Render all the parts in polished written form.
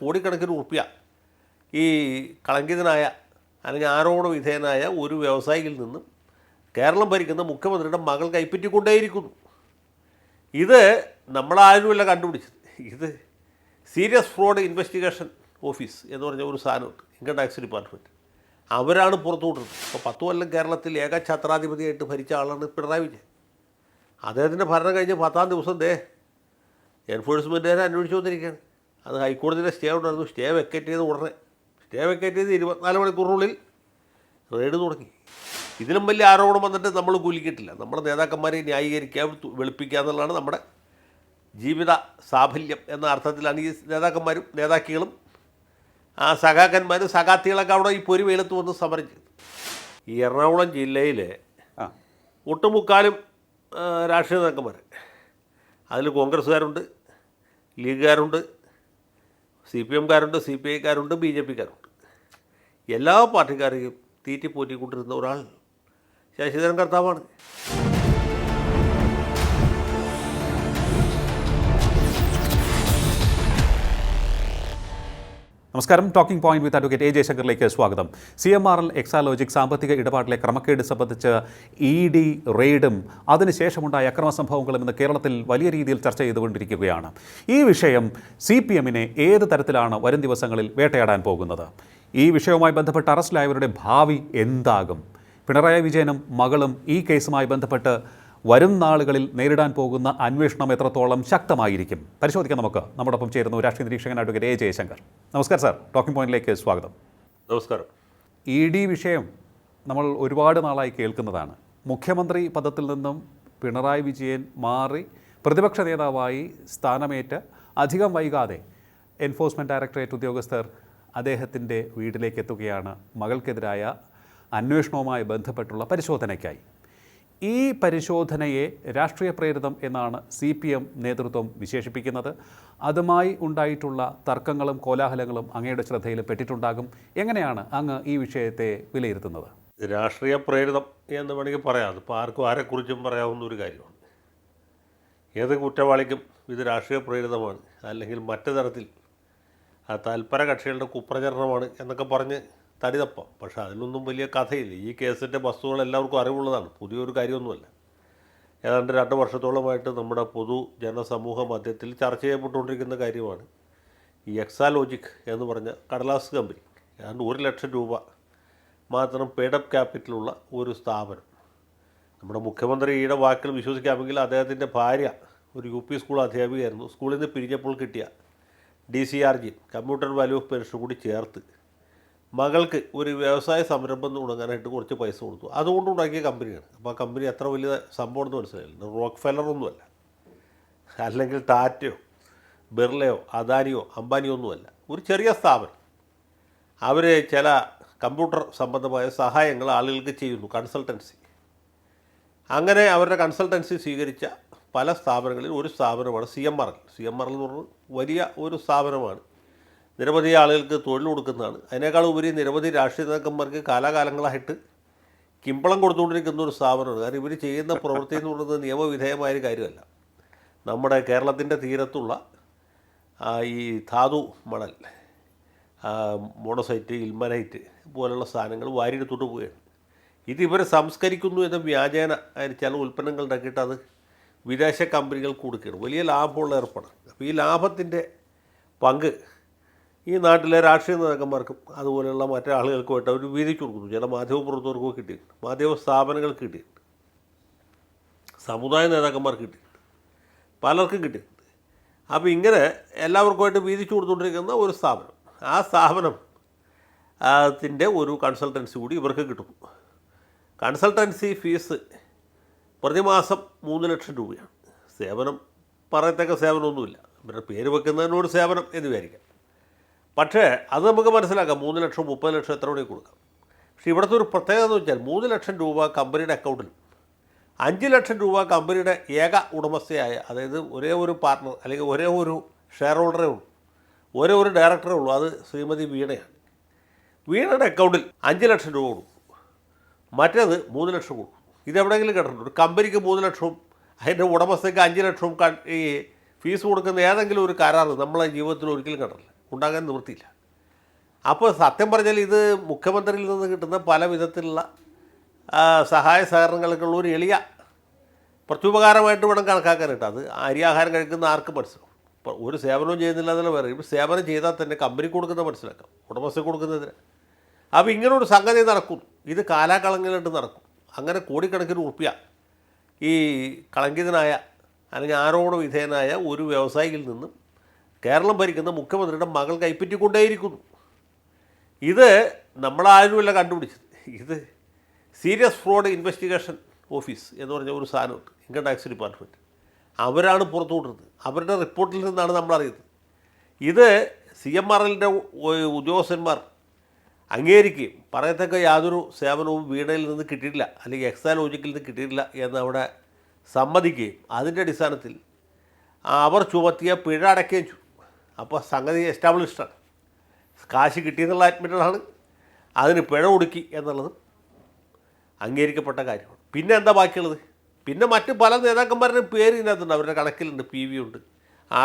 കോടിക്കണക്കിന് ഉറുപ്പ്യ ഈ കളങ്കിതനായ അല്ലെങ്കിൽ ആരോപണ വിധേയനായ ഒരു വ്യവസായിയിൽ നിന്നും കേരളം ഭരിക്കുന്ന മുഖ്യമന്ത്രിയുടെ മകൾ കൈപ്പറ്റിക്കൊണ്ടേയിരിക്കുന്നു. ഇത് നമ്മളാരുമല്ല കണ്ടുപിടിച്ചത്. ഇത് സീരിയസ് ഫ്രോഡ് ഇൻവെസ്റ്റിഗേഷൻ ഓഫീസ് എന്ന് പറഞ്ഞ ഒരു സാധനമുണ്ട്, ഇൻകം ടാക്സ് ഡിപ്പാർട്ട്മെൻറ്റ്. അവരാണ് പുറത്തു വിടുന്നത്. ഇപ്പോൾ 10 കൊല്ലം കേരളത്തിൽ ഏകഛത്രാധിപതിയായിട്ട് ഭരിച്ച ആളാണ് പിണറായി വിജയൻ. അദ്ദേഹത്തിൻ്റെ ഭരണം കഴിഞ്ഞ് 10-ാം ദിവസം എൻഫോഴ്സ്മെൻറ്റുകാരെ അന്വേഷിച്ചു വന്നിരിക്കുകയാണ്. അത് ഹൈക്കോടതിയിലെ സ്റ്റേ ഉണ്ടായിരുന്നു. സ്റ്റേ വെക്കേറ്റ് ചെയ്ത് 24 മണിക്കൂറിനുള്ളിൽ റെയ്ഡ് തുടങ്ങി. ഇതിലും വലിയ ആരോപണം വന്നിട്ട് നമ്മൾ കുലിക്കിട്ടില്ല. നമ്മുടെ നേതാക്കന്മാരെ ന്യായീകരിക്കുക, വെളുപ്പിക്കുക എന്നുള്ളതാണ് നമ്മുടെ ജീവിത സാഫല്യം എന്ന അർത്ഥത്തിലാണ് ഈ നേതാക്കന്മാരും നേതാക്കളും ആ സഖാക്കന്മാരും സഖാത്തികളൊക്കെ അവിടെ ഈ പൊരി വെയിലത്ത് വന്ന് സമരം ചെയ്തു. ഈ എറണാകുളം ജില്ലയിലെ ഒട്ടുമുക്കാലും രാഷ്ട്രീയ നേതാക്കന്മാർ, അതിൽ കോൺഗ്രസ്സുകാരുണ്ട്, ലീഗുകാരുണ്ട്, CPM-കാരുണ്ട്, CPI-ക്കാരുണ്ട്, BJP-ക്കാരുണ്ട്. എല്ലാ പാർട്ടിക്കാരെയും തീറ്റിപ്പോറ്റിക്കൊണ്ടിരുന്ന ഒരാൾ ശശിധരൻ കർത്താവാണ്. നമസ്കാരം. Talking point with advocate A. ജയശങ്കറിലേക്ക് സ്വാഗതം. CMRL എക്സാലോജിക് സാമ്പത്തിക ഇടപാടിലെ ക്രമക്കേട് സംബന്ധിച്ച് ED റെയ്ഡും അതിനുശേഷമുണ്ടായ അക്രമ സംഭവങ്ങളും ഇന്ന് കേരളത്തിൽ വലിയ രീതിയിൽ ചർച്ച ചെയ്തുകൊണ്ടിരിക്കുകയാണ്. ഈ വിഷയം CPM-നെ ഏത് തരത്തിലാണ് വരും ദിവസങ്ങളിൽ വേട്ടയാടാൻ പോകുന്നത്? ഈ വിഷയവുമായി ബന്ധപ്പെട്ട് അറസ്റ്റിലായവരുടെ ഭാവി എന്താകും? പിണറായി വിജയനും മകളും ഈ കേസുമായി ബന്ധപ്പെട്ട് വരും നാളുകളിൽ നേരിടാൻ പോകുന്ന അന്വേഷണം എത്രത്തോളം ശക്തമായിരിക്കും? പരിശോധിക്കാൻ നമുക്ക് നമ്മോടൊപ്പം ചേരുന്നു രാഷ്ട്രീയ നിരീക്ഷകൻ അഡ്വക്കേറ്റ് A. ജയശങ്കർ. നമസ്കാരം സാർ, ടോക്കിംഗ് പോയിന്റിലേക്ക് സ്വാഗതം. നമസ്കാരം. ED വിഷയം നമ്മൾ ഒരുപാട് നാളായി കേൾക്കുന്നതാണ്. മുഖ്യമന്ത്രി പദത്തിൽ നിന്നും പിണറായി വിജയൻ മാറി പ്രതിപക്ഷ നേതാവായി സ്ഥാനമേറ്റ് അധികം വൈകാതെ എൻഫോഴ്സ്മെൻറ്റ് ഡയറക്ടറേറ്റ് ഉദ്യോഗസ്ഥർ അദ്ദേഹത്തിൻ്റെ വീട്ടിലേക്ക് എത്തുകയാണ് മകൾക്കെതിരായ അന്വേഷണവുമായി ബന്ധപ്പെട്ടുള്ള പരിശോധനയ്ക്കായി. ഈ പരിശോധനയെ രാഷ്ട്രീയ പ്രേരിതം എന്നാണ് CPM നേതൃത്വം വിശേഷിപ്പിക്കുന്നത്. അതുമായി ഉണ്ടായിട്ടുള്ള തർക്കങ്ങളും കോലാഹലങ്ങളും അങ്ങയുടെ ശ്രദ്ധയിൽ പെട്ടിട്ടുണ്ടാകും. എങ്ങനെയാണ് അങ്ങ് ഈ വിഷയത്തെ വിലയിരുത്തുന്നത്? രാഷ്ട്രീയ പ്രേരിതം എന്ന് വേണമെങ്കിൽ പറയാം. അതിപ്പോൾ ആർക്കും ആരെക്കുറിച്ചും പറയാവുന്ന ഒരു കാര്യമാണ്. ഏത് കുറ്റവാളിക്കും ഇത് രാഷ്ട്രീയ പ്രേരിതമാണ്, അല്ലെങ്കിൽ മറ്റു തരത്തിൽ തൽപര കക്ഷികളുടെ കുപ്രചരണമാണ് എന്നൊക്കെ പറഞ്ഞ് തടിതപ്പം. പക്ഷേ അതിനൊന്നും വലിയ കഥയില്ല. ഈ കേസിൻ്റെ വസ്തുക്കൾ എല്ലാവർക്കും അറിവുള്ളതാണ്, പുതിയൊരു കാര്യമൊന്നുമല്ല. ഏതാണ്ട് 2 വർഷത്തോളമായിട്ട് നമ്മുടെ പൊതു ജനസമൂഹ മധ്യത്തിൽ ചർച്ച ചെയ്യപ്പെട്ടുകൊണ്ടിരിക്കുന്ന കാര്യമാണ് ഈ എക്സാലോജിക് എന്ന് പറഞ്ഞ കടലാസ് കമ്പനി. ഏതാണ്ട് 1 ലക്ഷം രൂപ മാത്രം പെയ്ഡപ്പ് ക്യാപിറ്റലുള്ള ഒരു സ്ഥാപനം. നമ്മുടെ മുഖ്യമന്ത്രിയുടെ വാക്കുകൾ വിശ്വസിക്കാമെങ്കിൽ അദ്ദേഹത്തിൻ്റെ ഭാര്യ ഒരു UP സ്കൂൾ അധ്യാപികയായിരുന്നു. സ്കൂളിൽ നിന്ന് പിരിഞ്ഞപ്പോൾ കിട്ടിയ DCRG computer value of pension കൂടി ചേർത്ത് മകൾക്ക് ഒരു വ്യവസായ സംരംഭം തുടങ്ങാനായിട്ട് കുറച്ച് പൈസ കൊടുത്തു. അതുകൊണ്ട് ഉണ്ടാക്കിയ കമ്പനിയാണ്. അപ്പോൾ ആ കമ്പനി എത്ര വലിയ സംഭവമെന്ന് മനസ്സിലായില്ല. റോക്ക് ഫെല്ലറൊന്നുമല്ല, അല്ലെങ്കിൽ ടാറ്റയോ ബിർളയോ അദാനിയോ അംബാനിയോ ഒന്നുമല്ല. ഒരു ചെറിയ സ്ഥാപനം. അവർ ചില കമ്പ്യൂട്ടർ സംബന്ധമായ സഹായങ്ങൾ ആളുകൾക്ക് ചെയ്യുന്നു, കൺസൾട്ടൻസി. അങ്ങനെ അവരുടെ കൺസൾട്ടൻസി സ്വീകരിച്ച പല സ്ഥാപനങ്ങളിൽ ഒരു സ്ഥാപനമാണ് CMRL. CMRL എന്ന് പറഞ്ഞാൽ വലിയ ഒരു സ്ഥാപനമാണ്. നിരവധി ആളുകൾക്ക് തൊഴിൽ കൊടുക്കുന്നതാണ്. അതിനേക്കാൾ ഉപരി നിരവധി രാഷ്ട്രീയ നേതാക്കന്മാർക്ക് കാലാകാലങ്ങളായിട്ട് കിമ്പളം കൊടുത്തുകൊണ്ടിരിക്കുന്ന ഒരു സ്ഥാപനമാണ്. കാരണം ഇവർ ചെയ്യുന്ന പ്രവൃത്തി എന്ന് പറയുന്നത് നിയമവിധേയമായൊരു കാര്യമല്ല. നമ്മുടെ കേരളത്തിൻ്റെ തീരത്തുള്ള ഈ ധാതു മണൽ, മോണസൈറ്റ്, ഇൽമനൈറ്റ് പോലുള്ള സാധനങ്ങൾ വാരിയെടുത്തോട്ട് പോവുകയാണ്. ഇത് ഇവർ സംസ്കരിക്കുന്നു എന്ന വ്യാജേന അതിന് ചില ഉൽപ്പന്നങ്ങൾ ഉണ്ടാക്കിയിട്ട് അത് വിദേശ കമ്പനികൾക്ക് കൊടുക്കുകയാണ്. വലിയ ലാഭമുള്ള ഏർപ്പാടാണ്. അപ്പോൾ ഈ ലാഭത്തിൻ്റെ പങ്ക് ഈ നാട്ടിലെ രാഷ്ട്രീയ നേതാക്കന്മാർക്കും അതുപോലെയുള്ള മറ്റു ആളുകൾക്കുമായിട്ട് അവർ വീതിച്ചു കൊടുക്കുന്നു. ചില മാധ്യമപ്രവർത്തകർക്കും കിട്ടിയിട്ടുണ്ട്, മാധ്യമ സ്ഥാപനങ്ങൾക്ക് കിട്ടിയിട്ടുണ്ട്, സമുദായ നേതാക്കന്മാർക്ക് കിട്ടിയിട്ടുണ്ട്, പലർക്കും കിട്ടിയിട്ടുണ്ട്. അപ്പോൾ ഇങ്ങനെ എല്ലാവർക്കുമായിട്ട് വീതിച്ചു കൊടുത്തുകൊണ്ടിരിക്കുന്ന ഒരു സ്ഥാപനം. ആ സ്ഥാപനത്തിൻ്റെ ഒരു കൺസൾട്ടൻസി കൂടി ഇവർക്ക് കിട്ടുന്നു. കൺസൾട്ടൻസി ഫീസ് പ്രതിമാസം 3 ലക്ഷം രൂപയാണ്. സേവനം പറയത്തക്ക സേവനമൊന്നുമില്ല, ഇവരുടെ പേര് വെക്കുന്നതിനോട് സേവനം എന്ന് വിചാരിക്കാം. പക്ഷേ അത് നമുക്ക് മനസ്സിലാക്കാം. 3 ലക്ഷം 30 ലക്ഷം എത്ര വേണമെങ്കിൽ കൊടുക്കാം. പക്ഷേ ഇവിടുത്തെ ഒരു പ്രത്യേകത എന്ന് വെച്ചാൽ 3 ലക്ഷം രൂപ കമ്പനിയുടെ അക്കൗണ്ടിലും 5 ലക്ഷം രൂപ കമ്പനിയുടെ ഏക ഉടമസ്ഥയായ, അതായത് ഒരേ ഒരു പാർട്ണർ അല്ലെങ്കിൽ ഒരേ ഒരു ഷെയർ ഹോൾഡറേ ഉള്ളൂ, ഒരേ ഒരു ഡയറക്ടറേ ഉള്ളൂ, അത് ശ്രീമതി വീണയാണ്. വീണയുടെ അക്കൗണ്ടിൽ 5 ലക്ഷം രൂപ കൊടുക്കും, മറ്റേത് 3 ലക്ഷം കൊടുക്കും. ഇതെവിടെയെങ്കിലും കേട്ടിട്ടുണ്ട്? ഒരു കമ്പനിക്ക് 3 ലക്ഷവും അതിൻ്റെ ഉടമസ്ഥയ്ക്ക് 5 ലക്ഷവും ഈ ഫീസ് കൊടുക്കുന്ന ഏതെങ്കിലും ഒരു കരാറ് നമ്മളെ ജീവിതത്തിൽ ഒരിക്കലും കണ്ടിട്ടില്ല. ഉണ്ടാകാൻ നിവൃത്തിയില്ല. അപ്പോൾ സത്യം പറഞ്ഞാൽ ഇത് മുഖ്യമന്ത്രിയിൽ നിന്ന് കിട്ടുന്ന പല വിധത്തിലുള്ള സഹായ സഹകരണങ്ങൾക്കുള്ള ഒരു എളിയ പ്രത്യുപകാരമായിട്ട് വേണം കണക്കാക്കാനായിട്ട്. അത് അരിയാഹാരം കഴിക്കുന്ന ആർക്കും മനസ്സിലാവും. ഇപ്പോൾ ഒരു സേവനവും ചെയ്യുന്നില്ല എന്നല്ല പറയും. ഇപ്പോൾ സേവനം ചെയ്താൽ തന്നെ കമ്പനി കൊടുക്കുന്ന മനസ്സിലാക്കാം, ഉടമസ്ഥ കൊടുക്കുന്നതിന്. അപ്പോൾ ഇങ്ങനൊരു സംഗതി നടക്കും. ഇത് കാലാകളങ്ങളിലായിട്ട് നടക്കും. അങ്ങനെ കോടിക്കണക്കിന് ഉറുപ്പ്യ ഈ കളങ്കിതനായ അല്ലെങ്കിൽ ആരോപണ വിധേയനായ ഒരു വ്യവസായിയിൽ നിന്നും കേരളം ഭരിക്കുന്ന മുഖ്യമന്ത്രിയുടെ മകൾ കൈപ്പറ്റിക്കൊണ്ടേയിരിക്കുന്നു. ഇത് നമ്മളാരുമല്ല കണ്ടുപിടിച്ചത്. ഇത് സീരിയസ് ഫ്രോഡ് ഇൻവെസ്റ്റിഗേഷൻ ഓഫീസ് എന്ന് പറഞ്ഞ ഒരു സാധനമുണ്ട്, ഇൻകം ടാക്സ് ഡിപ്പാർട്ട്മെൻറ്റ്. അവരാണ് പുറത്തു വിടുന്നത്. അവരുടെ റിപ്പോർട്ടിൽ നിന്നാണ് നമ്മളറിയുന്നത്. ഇത് CMRLൻ്റെ ഉദ്യോഗസ്ഥന്മാർ അംഗീകരിക്കുകയും പറയത്തക്ക യാതൊരു സേവനവും വീണയിൽ നിന്ന് കിട്ടിയിട്ടില്ല അല്ലെങ്കിൽ എക്സാലോജിക്കിൽ നിന്ന് കിട്ടിയിട്ടില്ല എന്ന് അവിടെ സമ്മതിക്കുകയും അതിൻ്റെ അടിസ്ഥാനത്തിൽ അവർ ചുമത്തിയ പിഴ അടയ്ക്കുകയും ചെയ്തു. അപ്പോൾ സംഗതി എസ്റ്റാബ്ലിഷ്ഡാണ്. കാശ് കിട്ടിയെന്നുള്ള അഡ്മിറ്റഡാണ്, അതിന് പിഴ കൊടുക്കി എന്നുള്ളത് അംഗീകരിക്കപ്പെട്ട കാര്യമാണ്. പിന്നെ എന്താ ബാക്കിയുള്ളത്? പിന്നെ മറ്റ് പല നേതാക്കന്മാരുടെ പേര് ഇതിനകത്തുണ്ട്. അവരുടെ കണക്കിലുണ്ട്. PV ഉണ്ട്,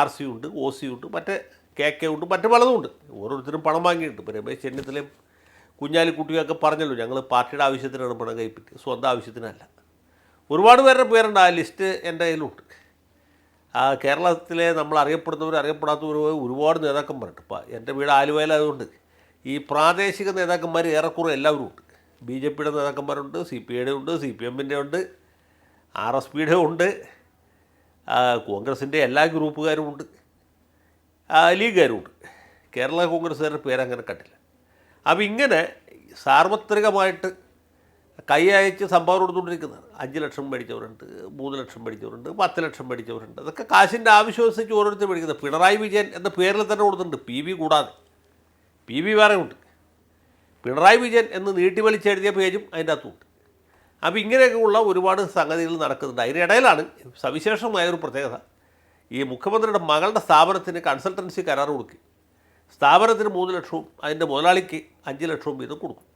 RC ഉണ്ട്, OC ഉണ്ട്, മറ്റേ KK ഉണ്ട്, മറ്റ് പലതും ഉണ്ട്. ഓരോരുത്തരും പണം വാങ്ങിയിട്ടുണ്ട്. ഇപ്പോൾ രമേശ് ചെന്നിത്തലയും കുഞ്ഞാലിക്കുട്ടിയൊക്കെ പറഞ്ഞല്ലോ, ഞങ്ങൾ പാർട്ടിയുടെ ആവശ്യത്തിനാണ് പണം കൈപ്പറ്റി, സ്വന്തം ആവശ്യത്തിനല്ല. ഒരുപാട് പേരുടെ പേരുണ്ട്. ആ ലിസ്റ്റ് എൻ്റെ കയ്യിലുണ്ട്. കേരളത്തിലെ നമ്മൾ അറിയപ്പെടുന്നവർ അറിയപ്പെടാത്തവർ ഒരുപാട് നേതാക്കന്മാരുണ്ട്. ഇപ്പോൾ എൻ്റെ വീട് ആലുവയിലായതുകൊണ്ട് ഈ പ്രാദേശിക നേതാക്കന്മാർ ഏറെക്കുറെ എല്ലാവരും ഉണ്ട്. BJPയുടെ നേതാക്കന്മാരുണ്ട്, CPIയുടെ ഉണ്ട്, CPMൻ്റെ ഉണ്ട്, RSPയുടെ ഉണ്ട്, കോൺഗ്രസിൻ്റെ എല്ലാ ഗ്രൂപ്പുകാരും ഉണ്ട്, ലീഗുകാരും ഉണ്ട്. കേരള കോൺഗ്രസ്സുകാരുടെ പേരങ്ങനെ കണ്ടില്ല. അപ്പോൾ ഇങ്ങനെ സാർവത്രികമായിട്ട് കൈ അയച്ച് സംഭാവന കൊടുത്തുകൊണ്ടിരിക്കുന്നതാണ്. 5 ലക്ഷം മേടിച്ചവരുണ്ട്, 3 ലക്ഷം മേടിച്ചവരുണ്ട്, 10 ലക്ഷം മേടിച്ചവരുണ്ട്. അതൊക്കെ കാശിൻ്റെ ആവശ്യമനുസരിച്ച് ഓരോരുത്തർ മേടിക്കുന്നത്. പിണറായി വിജയൻ എന്ന പേരിൽ തന്നെ കൊടുത്തിട്ടുണ്ട്. PV കൂടാതെ PV വേറെ ഉണ്ട്. പിണറായി വിജയൻ എന്ന് നീട്ടി വലിച്ചെഴുതിയ പേജും അതിൻ്റെ അകത്തുണ്ട്. അപ്പോൾ ഇങ്ങനെയൊക്കെയുള്ള ഒരുപാട് സംഗതികൾ നടക്കുന്നുണ്ട്. അതിനിടയിലാണ് സവിശേഷമായൊരു പ്രത്യേകത. ഈ മുഖ്യമന്ത്രിയുടെ മകളുടെ സ്ഥാപനത്തിന് കൺസൾട്ടൻസി കരാർ കൊടുക്കുക. സ്ഥാപനത്തിന് 3 ലക്ഷവും അതിൻ്റെ മുതലാളിക്ക് 5 ലക്ഷവും വീതം കൊടുക്കും.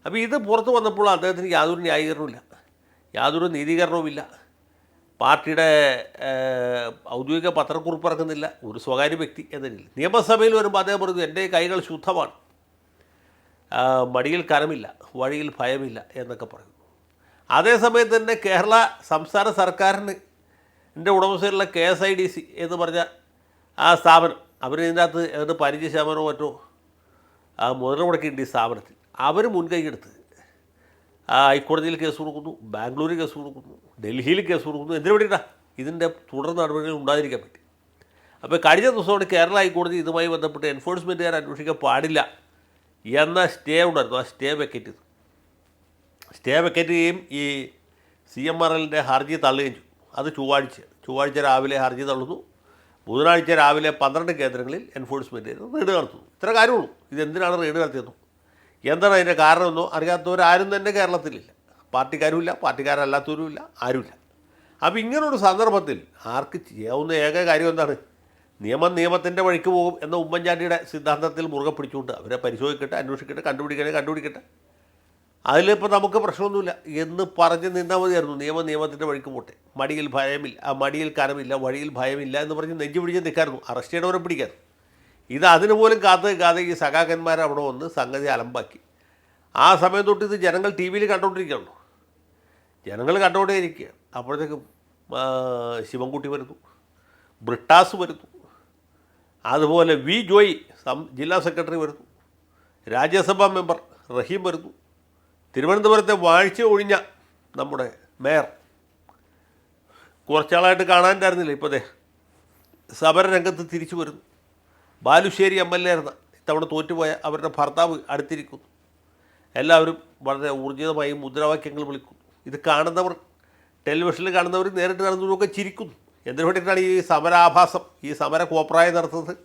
അപ്പോൾ ഇത് പുറത്ത് വന്നപ്പോൾ അദ്ദേഹത്തിന് യാതൊരു ന്യായീകരണവുമില്ല, യാതൊരു നീതീകരണവുമില്ല. പാർട്ടിയുടെ ഔദ്യോഗിക പത്രക്കുറിപ്പ് ഇറക്കുന്നില്ല. ഒരു സ്വകാര്യ വ്യക്തി എന്നതിൽ നിയമസഭയിൽ വരുമ്പോൾ അദ്ദേഹം പറഞ്ഞു, എൻ്റെ കൈകൾ ശുദ്ധമാണ്, മടിയിൽ കരമില്ല, വഴിയിൽ ഭയമില്ല എന്നൊക്കെ പറയുന്നു. അതേസമയത്ത് തന്നെ കേരള സംസ്ഥാന സർക്കാരിന് എൻ്റെ ഉടമസ്ഥയിലുള്ള KSIDC എന്ന് പറഞ്ഞ ആ സ്ഥാപനം, അവരിതിൻ്റെ അകത്ത് ഏതാണ്ട് 15% മറ്റോ മുതൽ മുടക്കിയിട്ടുണ്ട് ഈ സ്ഥാപനത്തിൽ. അവർ മുൻകൈയെടുത്ത് ഹൈക്കോടതിയിൽ കേസ് കൊടുക്കുന്നു, ബാംഗ്ലൂരിൽ കേസ് കൊടുക്കുന്നു, ഡൽഹിയിൽ കേസ് കൊടുക്കുന്നു. എന്തിനു വേണ്ടിയിട്ടാണ്? ഇതിൻ്റെ തുടർ നടപടികൾ ഉണ്ടായിരിക്കാൻ പറ്റി. അപ്പോൾ കഴിഞ്ഞ ദിവസമാണ് കേരള ഹൈക്കോടതി ഇതുമായി ബന്ധപ്പെട്ട് എൻഫോഴ്സ്മെൻറ്റുകാർ അന്വേഷിക്കാൻ പാടില്ല എന്ന സ്റ്റേ ഉണ്ടായിരുന്നു. ആ സ്റ്റേ വെക്കേറ്റ് ചെയ്തു. സ്റ്റേ വെക്കേറ്റ് ചെയ്യുകയും ഈ CMRLൻ്റെ ഹർജി തള്ളുകയും ചെയ്തു. അത് ചൊവ്വാഴ്ച രാവിലെ ഹർജി തള്ളുന്നു. ബുധനാഴ്ച രാവിലെ 12 കേന്ദ്രങ്ങളിൽ എൻഫോഴ്സ്മെൻറ്റ് റെയ്ഡ് നടത്തുന്നു. ഇത്ര കാര്യമുള്ളൂ. ഇതെന്തിനാണ് റെയ്ഡ് നടത്തിയെന്നോ എന്താണ് അതിൻ്റെ കാരണമെന്നോ അറിയാത്തവരാരും തന്നെ കേരളത്തിലില്ല. പാർട്ടിക്കാരുമില്ല, പാർട്ടിക്കാരല്ലാത്തവരുമില്ല, ആരുമില്ല. അപ്പോൾ ഇങ്ങനൊരു സന്ദർഭത്തിൽ ആർക്ക് ചെയ്യാവുന്ന ഏക കാര്യം എന്താണ്? നിയമത്തിൻ്റെ വഴിക്ക് പോകും എന്ന ഉമ്മൻചാണ്ടിയുടെ സിദ്ധാന്തത്തിൽ മുറുകെ പിടിച്ചുകൊണ്ട് അവരെ പരിശോധിക്കട്ടെ, അന്വേഷിക്കട്ടെ, കണ്ടുപിടിക്കട്ടെ. അതിലിപ്പോൾ നമുക്ക് പ്രശ്നമൊന്നുമില്ല എന്ന് പറഞ്ഞ് നിന്നാൽ മതിയായിരുന്നു. നിയമത്തിൻ്റെ വഴിക്ക് പോട്ടെ. മടിയിൽ ഭയമില്ല, മടിയിൽ കരമില്ല, വഴിയിൽ ഭയമില്ല എന്ന് പറഞ്ഞ് നെഞ്ചു പിടിച്ച് നിൽക്കായിരുന്നു. അറസ്റ്റ് ചെയ്യണവരെ പിടിക്കായിരുന്നു. ഇത് അതിന് പോലും കാത്തു നിൽക്കാതെ ഈ സഖാക്കന്മാർ അവിടെ വന്ന് സംഗതി അലമ്പാക്കി. ആ സമയം തൊട്ട് ഇത് ജനങ്ങൾ TV കണ്ടുകൊണ്ടിരിക്കുകയുള്ളൂ. ജനങ്ങൾ കണ്ടുകൊണ്ടേയിരിക്കുക. അപ്പോഴത്തേക്കും ശിവൻകുട്ടി വരുന്നു, ബ്രിട്ടാസ് വരുന്നു, അതുപോലെ V. ജോയി ജില്ലാ സെക്രട്ടറി വരുന്നു, രാജ്യസഭാ മെമ്പർ റഹീം വരുന്നു, തിരുവനന്തപുരത്തെ വാഴ്ച ഒഴിഞ്ഞ നമ്മുടെ മേയർ കുറച്ചാളായിട്ട് കാണാനില്ലായിരുന്നില്ല, ഇപ്പോൾ സമരരംഗത്ത് തിരിച്ചു വരുന്നു. ബാലുശ്ശേരി MLA ആയിരുന്ന ഇത്തവണ തോറ്റുപോയ അവരുടെ ഭർത്താവ് അടുത്തിരിക്കുന്നു. എല്ലാവരും വളരെ ഊർജിതമായി മുദ്രാവാക്യങ്ങൾ വിളിക്കുന്നു. ഇത് കാണുന്നവർ, ടെലിവിഷനിൽ കാണുന്നവർ, നേരിട്ട് കാണുന്നവരൊക്കെ ചിരിക്കുന്നു. എന്തിനു വേണ്ടിയിട്ടാണ് ഈ സമരാഭാസം, ഈ സമര കോപ്രായം നടത്തുന്നത്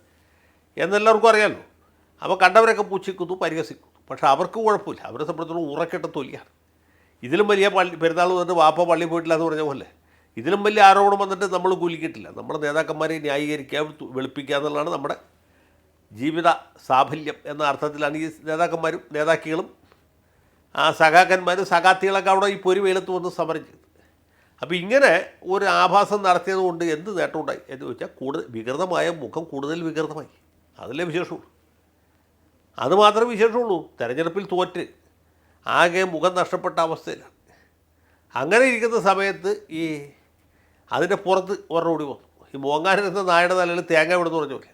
എന്നെല്ലാവർക്കും അറിയാമല്ലോ. അപ്പോൾ കണ്ടവരൊക്കെ പുച്ഛിക്കുന്നു, പരിഹസിക്കുന്നു. പക്ഷേ അവർക്ക് കുഴപ്പമില്ല. അവരെ സംബന്ധിച്ചിടത്തോളം ഉറക്കെട്ട തൊലിയാണ്. ഇതിലും വലിയ പെരുന്നാൾ വന്നിട്ട് വാപ്പ പള്ളി പോയിട്ടില്ല എന്ന് പറഞ്ഞ പോലെ ഇതിലും വലിയ ആരോപണം വന്നിട്ട് നമ്മൾ കുലുക്കിയിട്ടില്ല. നമ്മുടെ നേതാക്കന്മാരെ ന്യായീകരിക്കുക, വെളുപ്പിക്കുക എന്നുള്ളതാണ് നമ്മുടെ ജീവിത സാഫല്യം എന്ന അർത്ഥത്തിലാണ് ഈ നേതാക്കന്മാരും നേതാക്കികളും സഖാക്കന്മാരും സഖാത്തികളൊക്കെ അവിടെ ഈ പൊരി വെയിലത്ത് വന്ന് സമരം ചെയ്തു. അപ്പോൾ ഇങ്ങനെ ഒരു ആഭാസം നടത്തിയത് കൊണ്ട് എന്ത് നേട്ടമുണ്ടായി എന്ന് ചോദിച്ചാൽ മുഖം കൂടുതൽ വികൃതമായി. അതല്ലേ വിശേഷമുള്ളൂ. അതുമാത്രമേ വിശേഷമുള്ളൂ. തെരഞ്ഞെടുപ്പിൽ തോറ്റ് ആകെ മുഖം നഷ്ടപ്പെട്ട അവസ്ഥയിലാണ്. അങ്ങനെ ഇരിക്കുന്ന സമയത്ത് ഈ അതിൻ്റെ പുറത്ത് ഒരെണ്ണം കൂടി വന്നു. ഈ മോങ്ങാനെന്ന നായുടെ തലയിൽ തേങ്ങ വിടുന്നു പറഞ്ഞ പോലെ.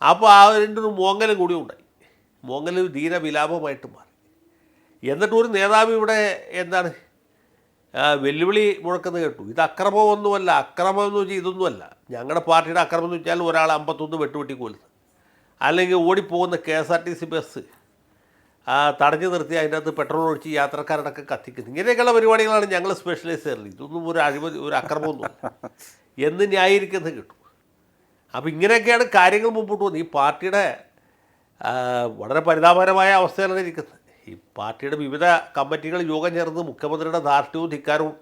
അപ്പോൾ അതിൻ്റെ ഒരു മോങ്ങലും കൂടി ഉണ്ടായി. മോങ്ങൽ ധീരവിലാപമായിട്ട് മാറി. എന്നിട്ട് ഒരു നേതാവ് ഇവിടെ എന്താണ് വെല്ലുവിളി മുഴക്കുന്നത് കേട്ടു. ഇത് അക്രമമൊന്നുമല്ല, അക്രമം എന്ന് വെച്ചാൽ ഇതൊന്നുമല്ല. ഞങ്ങളുടെ പാർട്ടിയുടെ അക്രമം എന്ന് വെച്ചാൽ ഒരാൾ 51 വെട്ടുവെട്ടി കൊല്ലുന്നത്, അല്ലെങ്കിൽ ഓടിപ്പോകുന്ന KSRTC ബസ് തടഞ്ഞു നിർത്തി അതിൻ്റെ അകത്ത് പെട്രോൾ ഒഴിച്ച് യാത്രക്കാരുടെയൊക്കെ കത്തിക്കുന്നത്, ഇങ്ങനെയൊക്കെയുള്ള പരിപാടികളാണ് ഞങ്ങൾ സ്പെഷ്യലൈസ് ചെയ്യുന്നത്. ഇതൊന്നും ഒരു അഴിമതി, ഒരു അക്രമമൊന്നുമല്ല എന്ന് ന്യായീകരിക്കുന്നത് കിട്ടും. അപ്പോൾ ഇങ്ങനെയൊക്കെയാണ് കാര്യങ്ങൾ മുമ്പോട്ട് പോകുന്നത്. ഈ പാർട്ടിയുടെ വളരെ പരിതാപകരമായ അവസ്ഥയിലാണ് ഇരിക്കുന്നത്. ഈ പാർട്ടിയുടെ വിവിധ കമ്മിറ്റികൾ യോഗം ചേർന്ന് മുഖ്യമന്ത്രിയുടെ ധാർഷ്ട്യവും ധിക്കാരവും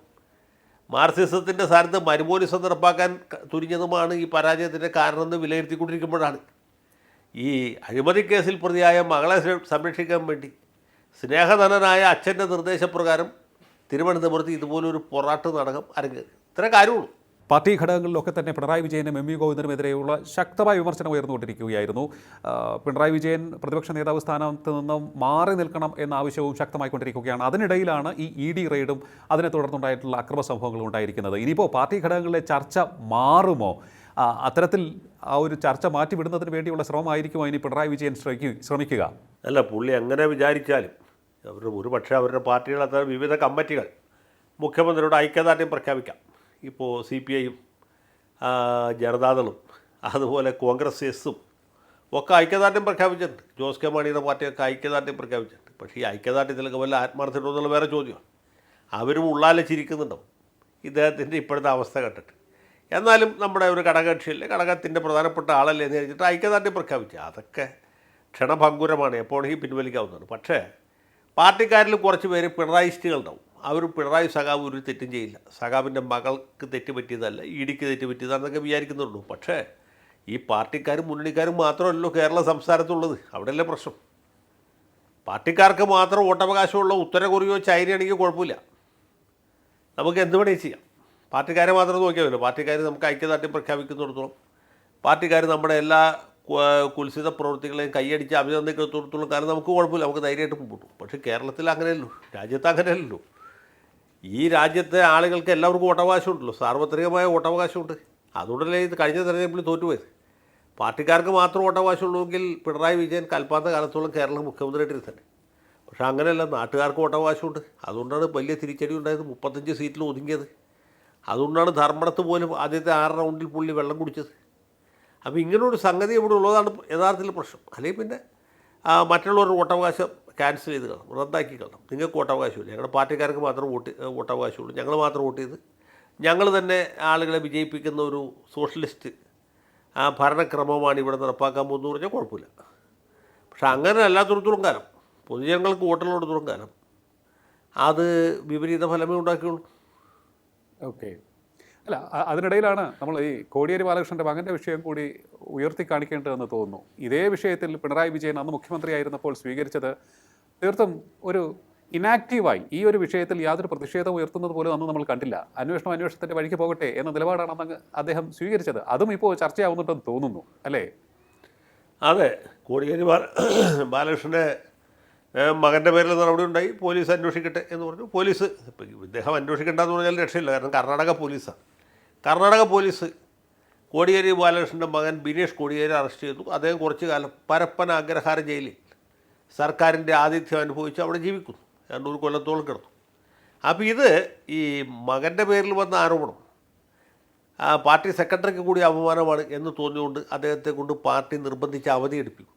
മാർക്സിസത്തിൻ്റെ സ്ഥാനത്ത് മരുമോനിസം നടപ്പാക്കാൻ തുനിഞ്ഞതുമാണ് ഈ പരാജയത്തിൻ്റെ കാരണമെന്ന് വിലയിരുത്തിക്കൊണ്ടിരിക്കുമ്പോഴാണ് ഈ അഴിമതി കേസിൽ പ്രതിയായ മകളെ സംരക്ഷിക്കാൻ വേണ്ടി സ്നേഹധനനായ അച്ഛൻ്റെ നിർദ്ദേശപ്രകാരം തിരുവനന്തപുരത്ത് ഇതുപോലൊരു പൊറാട്ട് നാടകം അരങ്ങേറി. ഇത്രേ കാര്യമുള്ളൂ. പാർട്ടി ഘടകങ്ങളിലൊക്കെ തന്നെ പിണറായി വിജയനും MV ഗോവിന്ദനുമെതിരെയുള്ള ശക്തമായ വിമർശനം ഉയർന്നുകൊണ്ടിരിക്കുകയായിരുന്നു. പിണറായി വിജയൻ പ്രതിപക്ഷ നേതാവ് സ്ഥാനത്ത് നിന്നും മാറി നിൽക്കണം എന്ന ആവശ്യവും ശക്തമായിക്കൊണ്ടിരിക്കുകയാണ്. അതിനിടയിലാണ് ഈ ED റെയ്ഡും അതിനെ തുടർന്നുണ്ടായിട്ടുള്ള അക്രമ സംഭവങ്ങളും ഉണ്ടായിരിക്കുന്നത്. ഇനിയിപ്പോൾ പാർട്ടി ഘടകങ്ങളിലെ ചർച്ച മാറുമോ? അത്തരത്തിൽ ആ ഒരു ചർച്ച മാറ്റിവിടുന്നതിന് വേണ്ടിയുള്ള ശ്രമമായിരിക്കുമോ ഇനി പിണറായി വിജയൻ ശ്രമിക്കുക? അല്ല, പുള്ളി അങ്ങനെ വിചാരിച്ചാലും ഒരു പക്ഷേ അവരുടെ പാർട്ടികൾ അത്ര വിവിധ കമ്മിറ്റികൾ മുഖ്യമന്ത്രിയോട് ഐക്യദാർഢ്യം പ്രഖ്യാപിക്കാം. ഇപ്പോൾ CPIയും ജനതാദളും അതുപോലെ കോൺഗ്രസ് എസും ഒക്കെ ഐക്യദാർഢ്യം പ്രഖ്യാപിച്ചിട്ടുണ്ട്. ജോസ് കെ മാണിയുടെ പാർട്ടിയൊക്കെ ഐക്യദാർഢ്യം പ്രഖ്യാപിച്ചിട്ടുണ്ട്. പക്ഷേ ഈ ഐക്യദാർഢ്യത്തിലൊക്കെ വല്ല ആത്മാർത്ഥമുണ്ടോ എന്നുള്ള വേറെ ചോദ്യമാണ്. അവരും ഉള്ളാലച്ചിരിക്കുന്നുണ്ടാവും ഇദ്ദേഹത്തിൻ്റെ ഇപ്പോഴത്തെ അവസ്ഥ കണ്ടിട്ട്. എന്നാലും നമ്മുടെ ഒരു ഘടകകക്ഷിയല്ലേ, ഘടകത്തിൻ്റെ പ്രധാനപ്പെട്ട ആളല്ലേ എന്ന് വെച്ചിട്ട് ഐക്യദാർഢ്യം പ്രഖ്യാപിച്ചു. അതൊക്കെ ക്ഷണഭങ്കുരമാണ്, എപ്പോഴെങ്കിൽ പിൻവലിക്കാവുന്നതാണ്. പക്ഷേ പാർട്ടിക്കാരിൽ കുറച്ച് പേര് പിണറായിസ്റ്റുകളുണ്ടാവും. അവർ പിണറായി സഖാവ് ഒരു തെറ്റും ചെയ്യില്ല, സഖാവിൻ്റെ മകൾക്ക് തെറ്റ് പറ്റിയതല്ല, EDക്ക് തെറ്റ് പറ്റിയതാണെന്നൊക്കെ വിചാരിക്കുന്നുള്ളൂ. പക്ഷേ ഈ പാർട്ടിക്കാരും മുന്നണിക്കാരും മാത്രമല്ലല്ലോ കേരള സംസ്ഥാനത്തുള്ളത്. അവിടെയല്ലേ പ്രശ്നം. പാർട്ടിക്കാർക്ക് മാത്രം വോട്ടവകാശമുള്ള ഉത്തര കൊറിയോ ചൈനയാണെങ്കിൽ കുഴപ്പമില്ല, നമുക്ക് എന്ത് വേണേൽ ചെയ്യാം. പാർട്ടിക്കാരെ മാത്രം നോക്കിയാൽ പാർട്ടിക്കാർ നമുക്ക് ഐക്യദാർഢ്യം പ്രഖ്യാപിക്കുന്നിടത്തോളം പാർട്ടിക്കാർ നമ്മുടെ എല്ലാ കുൽസിത പ്രവൃത്തികളെയും കൈയടിച്ച് അഭിനന്ദിക്കുന്നിടത്തോളം കാരണം നമുക്ക് കുഴപ്പമില്ല, നമുക്ക് ധൈര്യമായിട്ട് മുമ്പോട്ടും. പക്ഷേ കേരളത്തിൽ അങ്ങനെയല്ലോ, രാജ്യത്ത് അങ്ങനെയല്ലോ. ഈ രാജ്യത്തെ ആളുകൾക്ക് എല്ലാവർക്കും വോട്ടവകാശമുണ്ടല്ലോ, സാർവത്രികമായ വോട്ടവകാശമുണ്ട്. അതുകൊണ്ടല്ലേ ഇത് കഴിഞ്ഞ തെരഞ്ഞെടുപ്പിൽ തോറ്റുപോയത്. പാർട്ടിക്കാർക്ക് മാത്രം വോട്ടവകാശമുള്ളൂവെങ്കിൽ പിണറായി വിജയൻ കൽപ്പാത്ത കാലത്തോളം കേരളം മുഖ്യമന്ത്രിയായിട്ട് തന്നെ. പക്ഷേ അങ്ങനെയല്ല, നാട്ടുകാർക്ക് വോട്ടവകാശമുണ്ട്. അതുകൊണ്ടാണ് വലിയ തിരിച്ചടി ഉണ്ടായത്, 35 സീറ്റിൽ ഒതുങ്ങിയത്. അതുകൊണ്ടാണ് ധർമ്മടത്ത് പോലും ആദ്യത്തെ 6 റൗണ്ടിൽ പുള്ളി വെള്ളം കുടിച്ചത്. അപ്പോൾ ഇങ്ങനൊരു സംഗതി ഇവിടെ ഉള്ളതാണ് യഥാർത്ഥത്തിൽ പ്രശ്നം. അല്ലെങ്കിൽ പിന്നെ മറ്റുള്ളവരുടെ വോട്ടവകാശം ക്യാൻസൽ ചെയ്ത് കാണും, റദ്ദാക്കി കാണും. നിങ്ങൾക്ക് വോട്ടവകാശമില്ല, ഞങ്ങളുടെ പാർട്ടിക്കാർക്ക് മാത്രം വോട്ടവകാശമുള്ളൂ, ഞങ്ങൾ മാത്രം വോട്ട് ചെയ്ത് ഞങ്ങൾ തന്നെ ആളുകളെ വിജയിപ്പിക്കുന്ന ഒരു സോഷ്യലിസ്റ്റ് ഭരണക്രമമാണ് ഇവിടെ നടപ്പാക്കാൻ പോകുന്നത് പറഞ്ഞാൽ കുഴപ്പമില്ല. പക്ഷെ അങ്ങനെ അല്ലാത്തൊരുത്തോളം കാലം, പൊതുജനങ്ങൾക്ക് വോട്ടുള്ളടത്തോളം കാലം അത് വിപരീത ഫലമേ ഉണ്ടാക്കിയുള്ളൂ. ഓക്കെ. അല്ല, അതിനിടയിലാണ് നമ്മൾ ഈ കോടിയേരി ബാലകൃഷ്ണൻ്റെ മകൻ്റെ വിഷയം കൂടി ഉയർത്തി കാണിക്കേണ്ടതെന്ന് തോന്നുന്നു. ഇതേ വിഷയത്തിൽ പിണറായി വിജയൻ അന്ന് മുഖ്യമന്ത്രിയായിരുന്നപ്പോൾ സ്വീകരിച്ചത് തീർത്തും ഒരു ഇനാക്റ്റീവായി ഈ ഒരു വിഷയത്തിൽ യാതൊരു പ്രതിഷേധം ഉയർത്തുന്നത് പോലും അന്ന് നമ്മൾ കണ്ടില്ല. അന്വേഷണത്തിൻ്റെ വഴിക്ക് പോകട്ടെ എന്ന നിലപാടാണ് അന്ന് അദ്ദേഹം സ്വീകരിച്ചത്. അതും ഇപ്പോൾ ചർച്ചയാവുന്നുണ്ടെന്ന് തോന്നുന്നു, അല്ലേ? അതെ, കോടിയേരി ബാലകൃഷ്ണൻ്റെ മകൻ്റെ പേരിൽ നടപടി ഉണ്ടായി, പോലീസ് അന്വേഷിക്കട്ടെ എന്ന് പറഞ്ഞു. പോലീസ് ഇദ്ദേഹം അന്വേഷിക്കേണ്ടെന്ന് പറഞ്ഞാൽ രക്ഷയില്ല, കാരണം കർണാടക പോലീസാണ്. കർണാടക പോലീസ് കോടിയേരി ബാലകൃഷ്ണൻ്റെ മകൻ ബിനേഷ് കോടിയേരി അറസ്റ്റ് ചെയ്തു. അദ്ദേഹം കുറച്ചു കാലം പരപ്പന അഗ്രഹാര ജയിലിൽ സർക്കാരിൻ്റെ ആതിഥ്യം അനുഭവിച്ച് അവിടെ ജീവിക്കുന്നു, 2 കൊല്ലത്തോളം കിടന്നു. അപ്പോൾ ഇത് ഈ മകൻ്റെ പേരിൽ വന്ന ആരോപണം പാർട്ടി സെക്രട്ടറിക്ക് കൂടി അപമാനമാണ് എന്ന് തോന്നിയുകൊണ്ട് അദ്ദേഹത്തെ കൊണ്ട് പാർട്ടി നിർബന്ധിച്ച് അവധിയെടുപ്പിക്കും.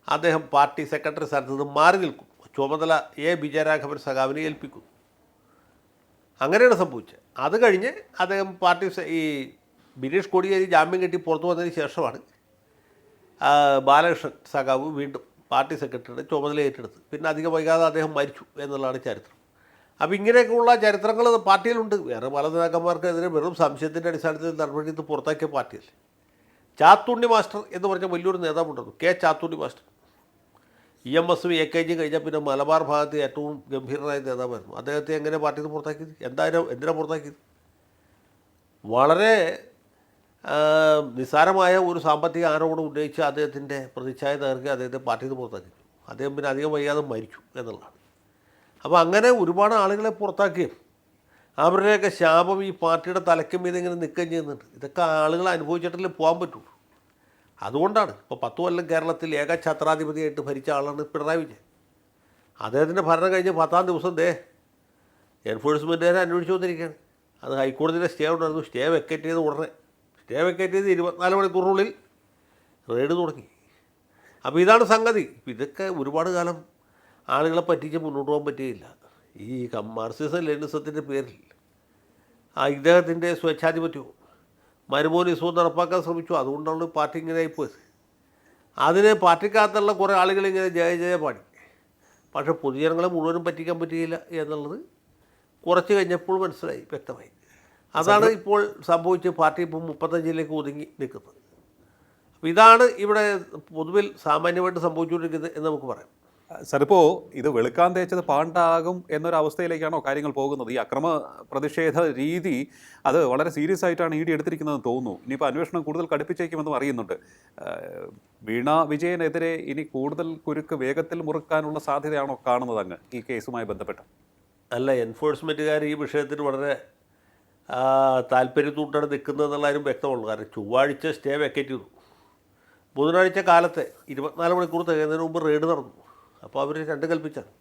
അദ്ദേഹം പാർട്ടി സെക്രട്ടറി സ്ഥാനത്ത് നിന്ന് മാറി നിൽക്കും, ചുമതല വിജയരാഘവൻ സഖാവിനെ ഏൽപ്പിക്കും. അങ്ങനെയാണ് സംഭവിച്ചത്. അത് കഴിഞ്ഞ് അദ്ദേഹം പാർട്ടി ഈ ബിനീഷ് കോടിയേരി ജാമ്യം കെട്ടി പുറത്തു വന്നതിന് ശേഷമാണ് ബാലകൃഷ്ണൻ സഖാവ് വീണ്ടും പാർട്ടി സെക്രട്ടറിയുടെ ചുമതല ഏറ്റെടുത്ത്. പിന്നെ അധികം വൈകാതെ അദ്ദേഹം മരിച്ചു എന്നുള്ളതാണ് ചരിത്രം. അപ്പോൾ ഇങ്ങനെയൊക്കെയുള്ള ചരിത്രങ്ങൾ പാർട്ടിയിലുണ്ട്. വേറെ പല നേതാക്കന്മാർക്കെതിരെ വെറും സംശയത്തിൻ്റെ അടിസ്ഥാനത്തിൽ നടപടിയെടുത്ത് പുറത്താക്കിയ പാർട്ടിയല്ലേ. ചാത്തുണ്ണി മാസ്റ്റർ എന്ന് പറഞ്ഞ വലിയൊരു നേതാവുണ്ടായിരുന്നു, K. ചാത്തുണ്ണി മാസ്റ്റർ. EMSും AKG കഴിഞ്ഞാൽ പിന്നെ മലബാർ ഭാഗത്ത് ഏറ്റവും ഗംഭീരനായ നേതാവായിരുന്നു. അദ്ദേഹത്തെ എങ്ങനെ പാർട്ടിയിൽ നിന്ന് പുറത്താക്കിയത്? എന്തിനാണ് പുറത്താക്കിയത്? വളരെ നിസ്സാരമായ ഒരു സാമ്പത്തിക ആരോപണം ഉന്നയിച്ച് അദ്ദേഹത്തിൻ്റെ പ്രതിച്ഛായ തകർക്കി അദ്ദേഹത്തെ പാർട്ടിയിൽ നിന്ന് പുറത്താക്കി. അദ്ദേഹം പിന്നെ അധികം വൈകാതെ മരിച്ചു എന്നുള്ളതാണ്. അപ്പോൾ അങ്ങനെ ഒരുപാട് ആളുകളെ പുറത്താക്കുകയും അവരുടെയൊക്കെ ശാപം ഈ പാർട്ടിയുടെ തലയ്ക്കും മീതെ ഇങ്ങനെ നിൽക്കുകയും ചെയ്യുന്നുണ്ട്. ഇതൊക്കെ ആളുകൾ അനുഭവിച്ചിട്ടല്ലേ പോകാൻ പറ്റുള്ളൂ. അതുകൊണ്ടാണ് ഇപ്പോൾ 10 കൊല്ലം കേരളത്തിൽ ഏക ഛത്രാധിപതിയായിട്ട് ഭരിച്ച ആളാണ് പിണറായി വിജയൻ. അദ്ദേഹത്തിൻ്റെ ഭരണം കഴിഞ്ഞ് 10-ാം ദിവസം എൻഫോഴ്സ്മെൻറ്റുകാരെ അന്വേഷിച്ചു വന്നിരിക്കുകയാണ്. അത് ഹൈക്കോടതിയിലെ സ്റ്റേ ഉണ്ടായിരുന്നു. സ്റ്റേ വെക്കേറ്റ് ചെയ്ത് ഉടനെ വെക്കേറ്റ് ചെയ്ത് 24 മണിക്കൂറിനുള്ളിൽ റെയ്ഡ് തുടങ്ങി. അപ്പോൾ ഇതാണ് സംഗതി. ഇതൊക്കെ ഒരുപാട് കാലം ആളുകളെ പറ്റിച്ച് മുന്നോട്ട് പോകാൻ പറ്റുകയില്ല. ഈ മാർക്സിസം ലെനിനിസത്തിൻ്റെ പേരിൽ ഇദ്ദേഹത്തിൻ്റെ സ്വേച്ഛാധിപത്യവും മരുമോനിസവും നടപ്പാക്കാൻ ശ്രമിച്ചു. അതുകൊണ്ടാണ് പാർട്ടി ഇങ്ങനെ ആയിപ്പോയത്. അതിന് പാർട്ടിക്കകത്തുള്ള കുറേ ആളുകളിങ്ങനെ ജയ പാടി. പക്ഷേ പൊതുജനങ്ങളെ മുഴുവനും പറ്റിക്കാൻ പറ്റുകയില്ല എന്നുള്ളത് കുറച്ച് കഴിഞ്ഞപ്പോൾ മനസ്സിലായി, വ്യക്തമായി. അതാണ് ഇപ്പോൾ സംഭവിച്ച് പാർട്ടി ഇപ്പോൾ 35ലേക്ക് ഒതുങ്ങി നിൽക്കുന്നത്. അപ്പോൾ ഇതാണ് ഇവിടെ പൊതുവിൽ സാമാന്യമായിട്ട് സംഭവിച്ചുകൊണ്ടിരിക്കുന്നത് എന്ന് നമുക്ക് പറയാം. സർ, ഇപ്പോൾ ഇത് വെളുക്കാൻ തേച്ചത് പാണ്ടാകും എന്നൊരവസ്ഥയിലേക്കാണോ കാര്യങ്ങൾ പോകുന്നത്? ഈ അക്രമ പ്രതിഷേധ രീതി അത് വളരെ സീരിയസ് ആയിട്ടാണ് ഇ ഡി എടുത്തിരിക്കുന്നതെന്ന് തോന്നുന്നു. ഇനിയിപ്പോൾ അന്വേഷണം കൂടുതൽ കടുപ്പിച്ചേക്കുമെന്നും അറിയുന്നുണ്ട്. വീണ വിജയനെതിരെ ഇനി കൂടുതൽ കുരുക്ക് വേഗത്തിൽ മുറുക്കാനുള്ള സാധ്യതയാണോ കാണുന്നത് അങ്ങ് ഈ കേസുമായി ബന്ധപ്പെട്ട്? അല്ല, എൻഫോഴ്സ്മെൻറ്റുകാർ ഈ വിഷയത്തിൽ വളരെ താല്പര്യത്തോട്ടാണ് നിൽക്കുന്നതെന്നുള്ള കാര്യം വ്യക്തമുള്ളൂ. കാരണം ചൊവ്വാഴ്ച സ്റ്റേ വെക്കേറ്റ് ചെയ്തു. ബുധനാഴ്ച കാലത്തെ 24 മണിക്കൂർ തികയുന്നതിന് മുമ്പ് റെയ്ഡ് നടന്നു. അപ്പോൾ അവർ രണ്ട് കൽപ്പിച്ചാണ്.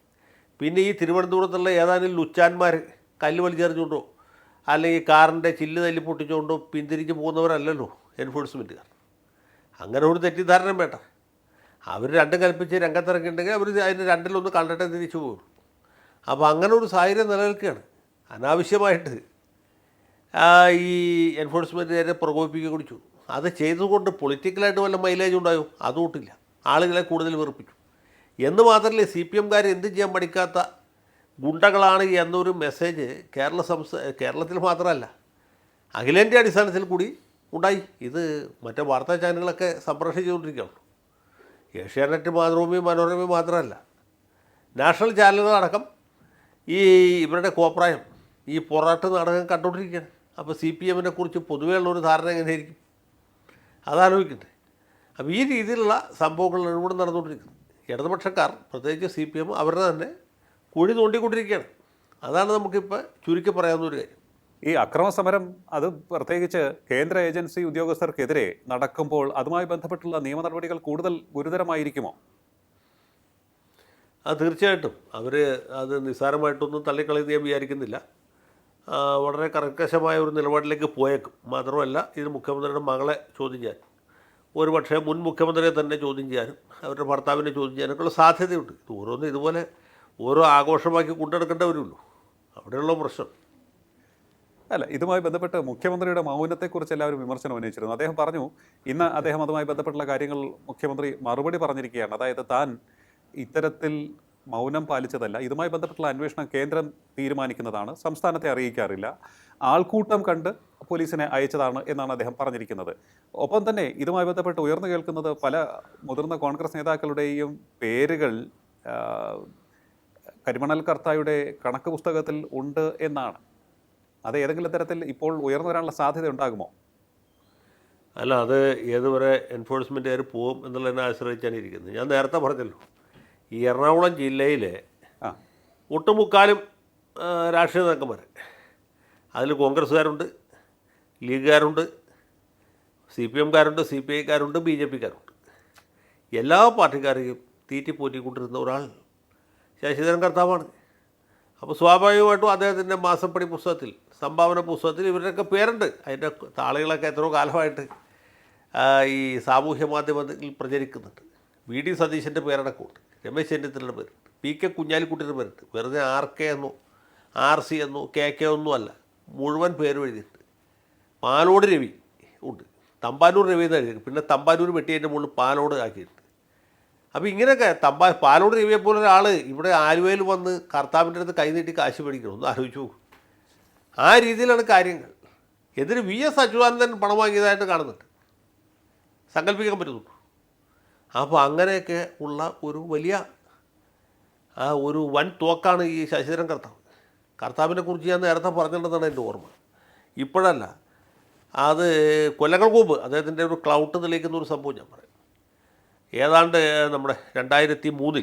പിന്നെ ഈ തിരുവനന്തപുരത്തുള്ള ഏതാനും ലുച്ചാന്മാർ കല്ല് വലിച്ചെറിഞ്ഞുകൊണ്ടോ അല്ലെങ്കിൽ കാറിൻ്റെ ചില്ല് തല്ലി പൊട്ടിച്ചുകൊണ്ടോ പിന്തിരിഞ്ഞ് പോകുന്നവരല്ലല്ലോ എൻഫോഴ്സ്മെൻറ്റുകാർ. അങ്ങനെ ഒരു തെറ്റിദ്ധാരണ വേണ്ട. അവർ രണ്ടും കൽപ്പിച്ച് രംഗത്തിറങ്ങിയിട്ടുണ്ടെങ്കിൽ അവർ അതിന് രണ്ടിലൊന്ന് കണ്ടിട്ടേ തിരിച്ചു പോകും. അപ്പോൾ അങ്ങനെ ഒരു സാഹചര്യം നിലനിൽക്കുകയാണ്. അനാവശ്യമായിട്ട് ഈ എൻഫോഴ്സ്മെൻറ്റുകാരെ പ്രകോപിപ്പിക്കുക കുടിച്ചു. അത് ചെയ്തുകൊണ്ട് പൊളിറ്റിക്കലായിട്ട് വല്ല മൈലേജ് ഉണ്ടായോ? അതുകൊണ്ടില്ല. ആളുകളെ കൂടുതൽ വെറുപ്പിച്ചു എന്ന് മാത്രമല്ല, CPM-കാർ എന്ത് ചെയ്യാൻ പഠിക്കാത്ത ഗുണ്ടകളാണ് എന്നൊരു മെസ്സേജ് കേരളത്തിൽ മാത്രമല്ല അഖിലേന്ത്യാ അടിസ്ഥാനത്തിൽ കൂടി ഉണ്ടായി. ഇത് മറ്റേ വാർത്താ ചാനലുകളൊക്കെ സംപ്രേഷണം ചെയ്തുകൊണ്ടിരിക്കുകയാണ്. ഏഷ്യാനെറ്റ്, മാതൃഭൂമി, മനോരമ മാത്രമല്ല, നാഷണൽ ചാനലുകളടക്കം ഈ ഇവരുടെ കോപ്രായം, ഈ പൊറാട്ട് നാടകം കണ്ടുകൊണ്ടിരിക്കുകയാണ്. അപ്പോൾ CPM-നെ കുറിച്ച് പൊതുവേ ഉള്ളൊരു ധാരണ എങ്ങനെയായിരിക്കും അതാലോചിക്കട്ടെ. അപ്പോൾ ഈ രീതിയിലുള്ള സംഭവങ്ങളാണ് ഇവിടെ നടന്നുകൊണ്ടിരിക്കുന്നത്. ഇടതുപക്ഷക്കാർ, പ്രത്യേകിച്ച് CPM, അവരുടെ തന്നെ കുഴി തോണ്ടിക്കൊണ്ടിരിക്കുകയാണ്. അതാണ് നമുക്കിപ്പോൾ ചുരുക്കി പറയാവുന്ന ഒരു കാര്യം. ഈ അക്രമസമരം അത് പ്രത്യേകിച്ച് കേന്ദ്ര ഏജൻസി ഉദ്യോഗസ്ഥർക്കെതിരെ നടക്കുമ്പോൾ അതുമായി ബന്ധപ്പെട്ടുള്ള നിയമ നടപടികൾ കൂടുതൽ ഗുരുതരമായിരിക്കുമോ? അത് തീർച്ചയായിട്ടും അവർ അത് നിസ്സാരമായിട്ടൊന്നും തള്ളിക്കളയുന്ന ഞാൻ വിചാരിക്കുന്നില്ല. വളരെ കർക്കശമായ ഒരു നിലപാടിലേക്ക് പോയേക്കും. മാത്രമല്ല, ഇത് മുഖ്യമന്ത്രിയുടെ മകളെ ചോദ്യം ചെയ്യാൻ, ഒരു പക്ഷേ മുൻ മുഖ്യമന്ത്രിയെ തന്നെ ചോദ്യം ചെയ്യാനും അവരുടെ ഭർത്താവിനെ ചോദ്യം ചെയ്യാനൊക്കെയുള്ള സാധ്യതയുണ്ട്. ഇത് ഓരോന്നും ഇതുപോലെ ഓരോ ആഘോഷമാക്കി കൊണ്ടെടുക്കേണ്ടവരുള്ളൂ. അവിടെയുള്ള പ്രശ്നം. അല്ല, ഇതുമായി ബന്ധപ്പെട്ട് മുഖ്യമന്ത്രിയുടെ മൗനത്തെക്കുറിച്ച് എല്ലാവരും വിമർശനം ഉന്നയിച്ചിരുന്നു. അദ്ദേഹം പറഞ്ഞു, ഇന്ന് അദ്ദേഹം അതുമായി ബന്ധപ്പെട്ടുള്ള കാര്യങ്ങൾ മുഖ്യമന്ത്രി മറുപടി പറഞ്ഞിരിക്കുകയാണ്. അതായത് താൻ ഇത്തരത്തിൽ മൗനം പാലിച്ചതല്ല, ഇതുമായി ബന്ധപ്പെട്ടുള്ള അന്വേഷണം കേന്ദ്രം തീരുമാനിക്കുന്നതാണ്, സംസ്ഥാനത്തെ അറിയിക്കാറില്ല, ആൾക്കൂട്ടം കണ്ട് പോലീസിനെ അയച്ചതാണ് എന്നാണ് അദ്ദേഹം പറഞ്ഞിരിക്കുന്നത്. ഒപ്പം തന്നെ ഇതുമായി ബന്ധപ്പെട്ട് ഉയർന്നു കേൾക്കുന്നത് പല മുതിർന്ന കോൺഗ്രസ് നേതാക്കളുടെയും പേരുകൾ കരിമണൽ കർത്തായുടെ കണക്ക് പുസ്തകത്തിൽ ഉണ്ട് എന്നാണ്. അത് ഏതെങ്കിലും തരത്തിൽ ഇപ്പോൾ ഉയർന്നു വരാനുള്ള സാധ്യത ഉണ്ടാകുമോ? അല്ല, അത് ഏതുവരെ എൻഫോഴ്സ്മെൻറ്റുകാർ പോകും എന്നുള്ളതിനെ ആശ്രയിച്ചാണ് ഇരിക്കുന്നത്. ഞാൻ നേരത്തെ പറഞ്ഞല്ലോ, ഈ എറണാകുളം ജില്ലയിലെ ഒട്ടുമുക്കാലും രാഷ്ട്രീയ നേതാക്കന്മാർ, അതിൽ കോൺഗ്രസ്സുകാരുണ്ട്, ലീഗുകാരുണ്ട്, CPM-കാരുണ്ട്, CPI-കാരുണ്ട്, BJP-കാരുണ്ട്. എല്ലാ പാർട്ടിക്കാരെയും തീറ്റിപ്പോറ്റിക്കൊണ്ടിരുന്ന ഒരാൾ ശശിധരൻ കർത്താവാണ്. അപ്പോൾ സ്വാഭാവികമായിട്ടും അദ്ദേഹത്തിൻ്റെ മാസപ്പടി പുസ്തകത്തിൽ, സംഭാവന പുസ്തകത്തിൽ ഇവരുടെയൊക്കെ പേരുണ്ട്. അതിൻ്റെ താളുകളൊക്കെ എത്രയോ കാലമായിട്ട് ഈ സാമൂഹ്യ മാധ്യമത്തിൽ പ്രചരിക്കുന്നുണ്ട്. VD സതീശൻ്റെ പേരടക്കമുണ്ട്, രമേശ് ചെന്നിത്തലയുടെ പേരുണ്ട്, PK കുഞ്ഞാലിക്കുട്ടിയുടെ പേരുണ്ട്. വെറുതെ RK എന്നോ RC എന്നോ KK ഒന്നും അല്ല, മുഴുവൻ പേര് എഴുതിയിട്ടുണ്ട്. പാലോട് രവി ഉണ്ട്, തമ്പാനൂർ രവി എന്ന് എഴുതിയിട്ടുണ്ട്. പിന്നെ തമ്പാനൂർ വെട്ടിയതിൻ്റെ മുകളിൽ പാലോട് ആക്കിയിട്ടുണ്ട്. അപ്പോൾ ഇങ്ങനെയൊക്കെ പാലോട് രവിയെപ്പോലെ ഒരാൾ ഇവിടെ ആലുവയിൽ വന്ന് കർത്താവിൻ്റെ അടുത്ത് കൈനീട്ടി കാശ് മേടിക്കണം, ഒന്ന് ആലോചിച്ചു നോക്കും. ആ രീതിയിലാണ് കാര്യങ്ങൾ. എതിര് VS അച്യുതാനന്ദൻ പണം വാങ്ങിയതായിട്ട് കാണുന്നുണ്ട്, സങ്കല്പിക്കാൻ പറ്റുന്നുണ്ട്. അപ്പോൾ അങ്ങനെയൊക്കെ ഉള്ള ഒരു വലിയ ഒരു വൻ തോക്കാണ് ഈ ശശിധരൻ കർത്താവിനെ കുറിച്ച് ഞാൻ നേരത്തെ പറഞ്ഞിട്ടുണ്ടെന്നാണ് എൻ്റെ ഓർമ്മ. ഇപ്പോഴല്ല, അത് കൊല്ലങ്ങൾക്ക് മുമ്പ് അദ്ദേഹത്തിൻ്റെ ഒരു ക്ലൗട്ട് തെളിയിക്കുന്ന ഒരു സംഭവം ഞാൻ പറയും. ഏതാണ്ട് നമ്മുടെ 2003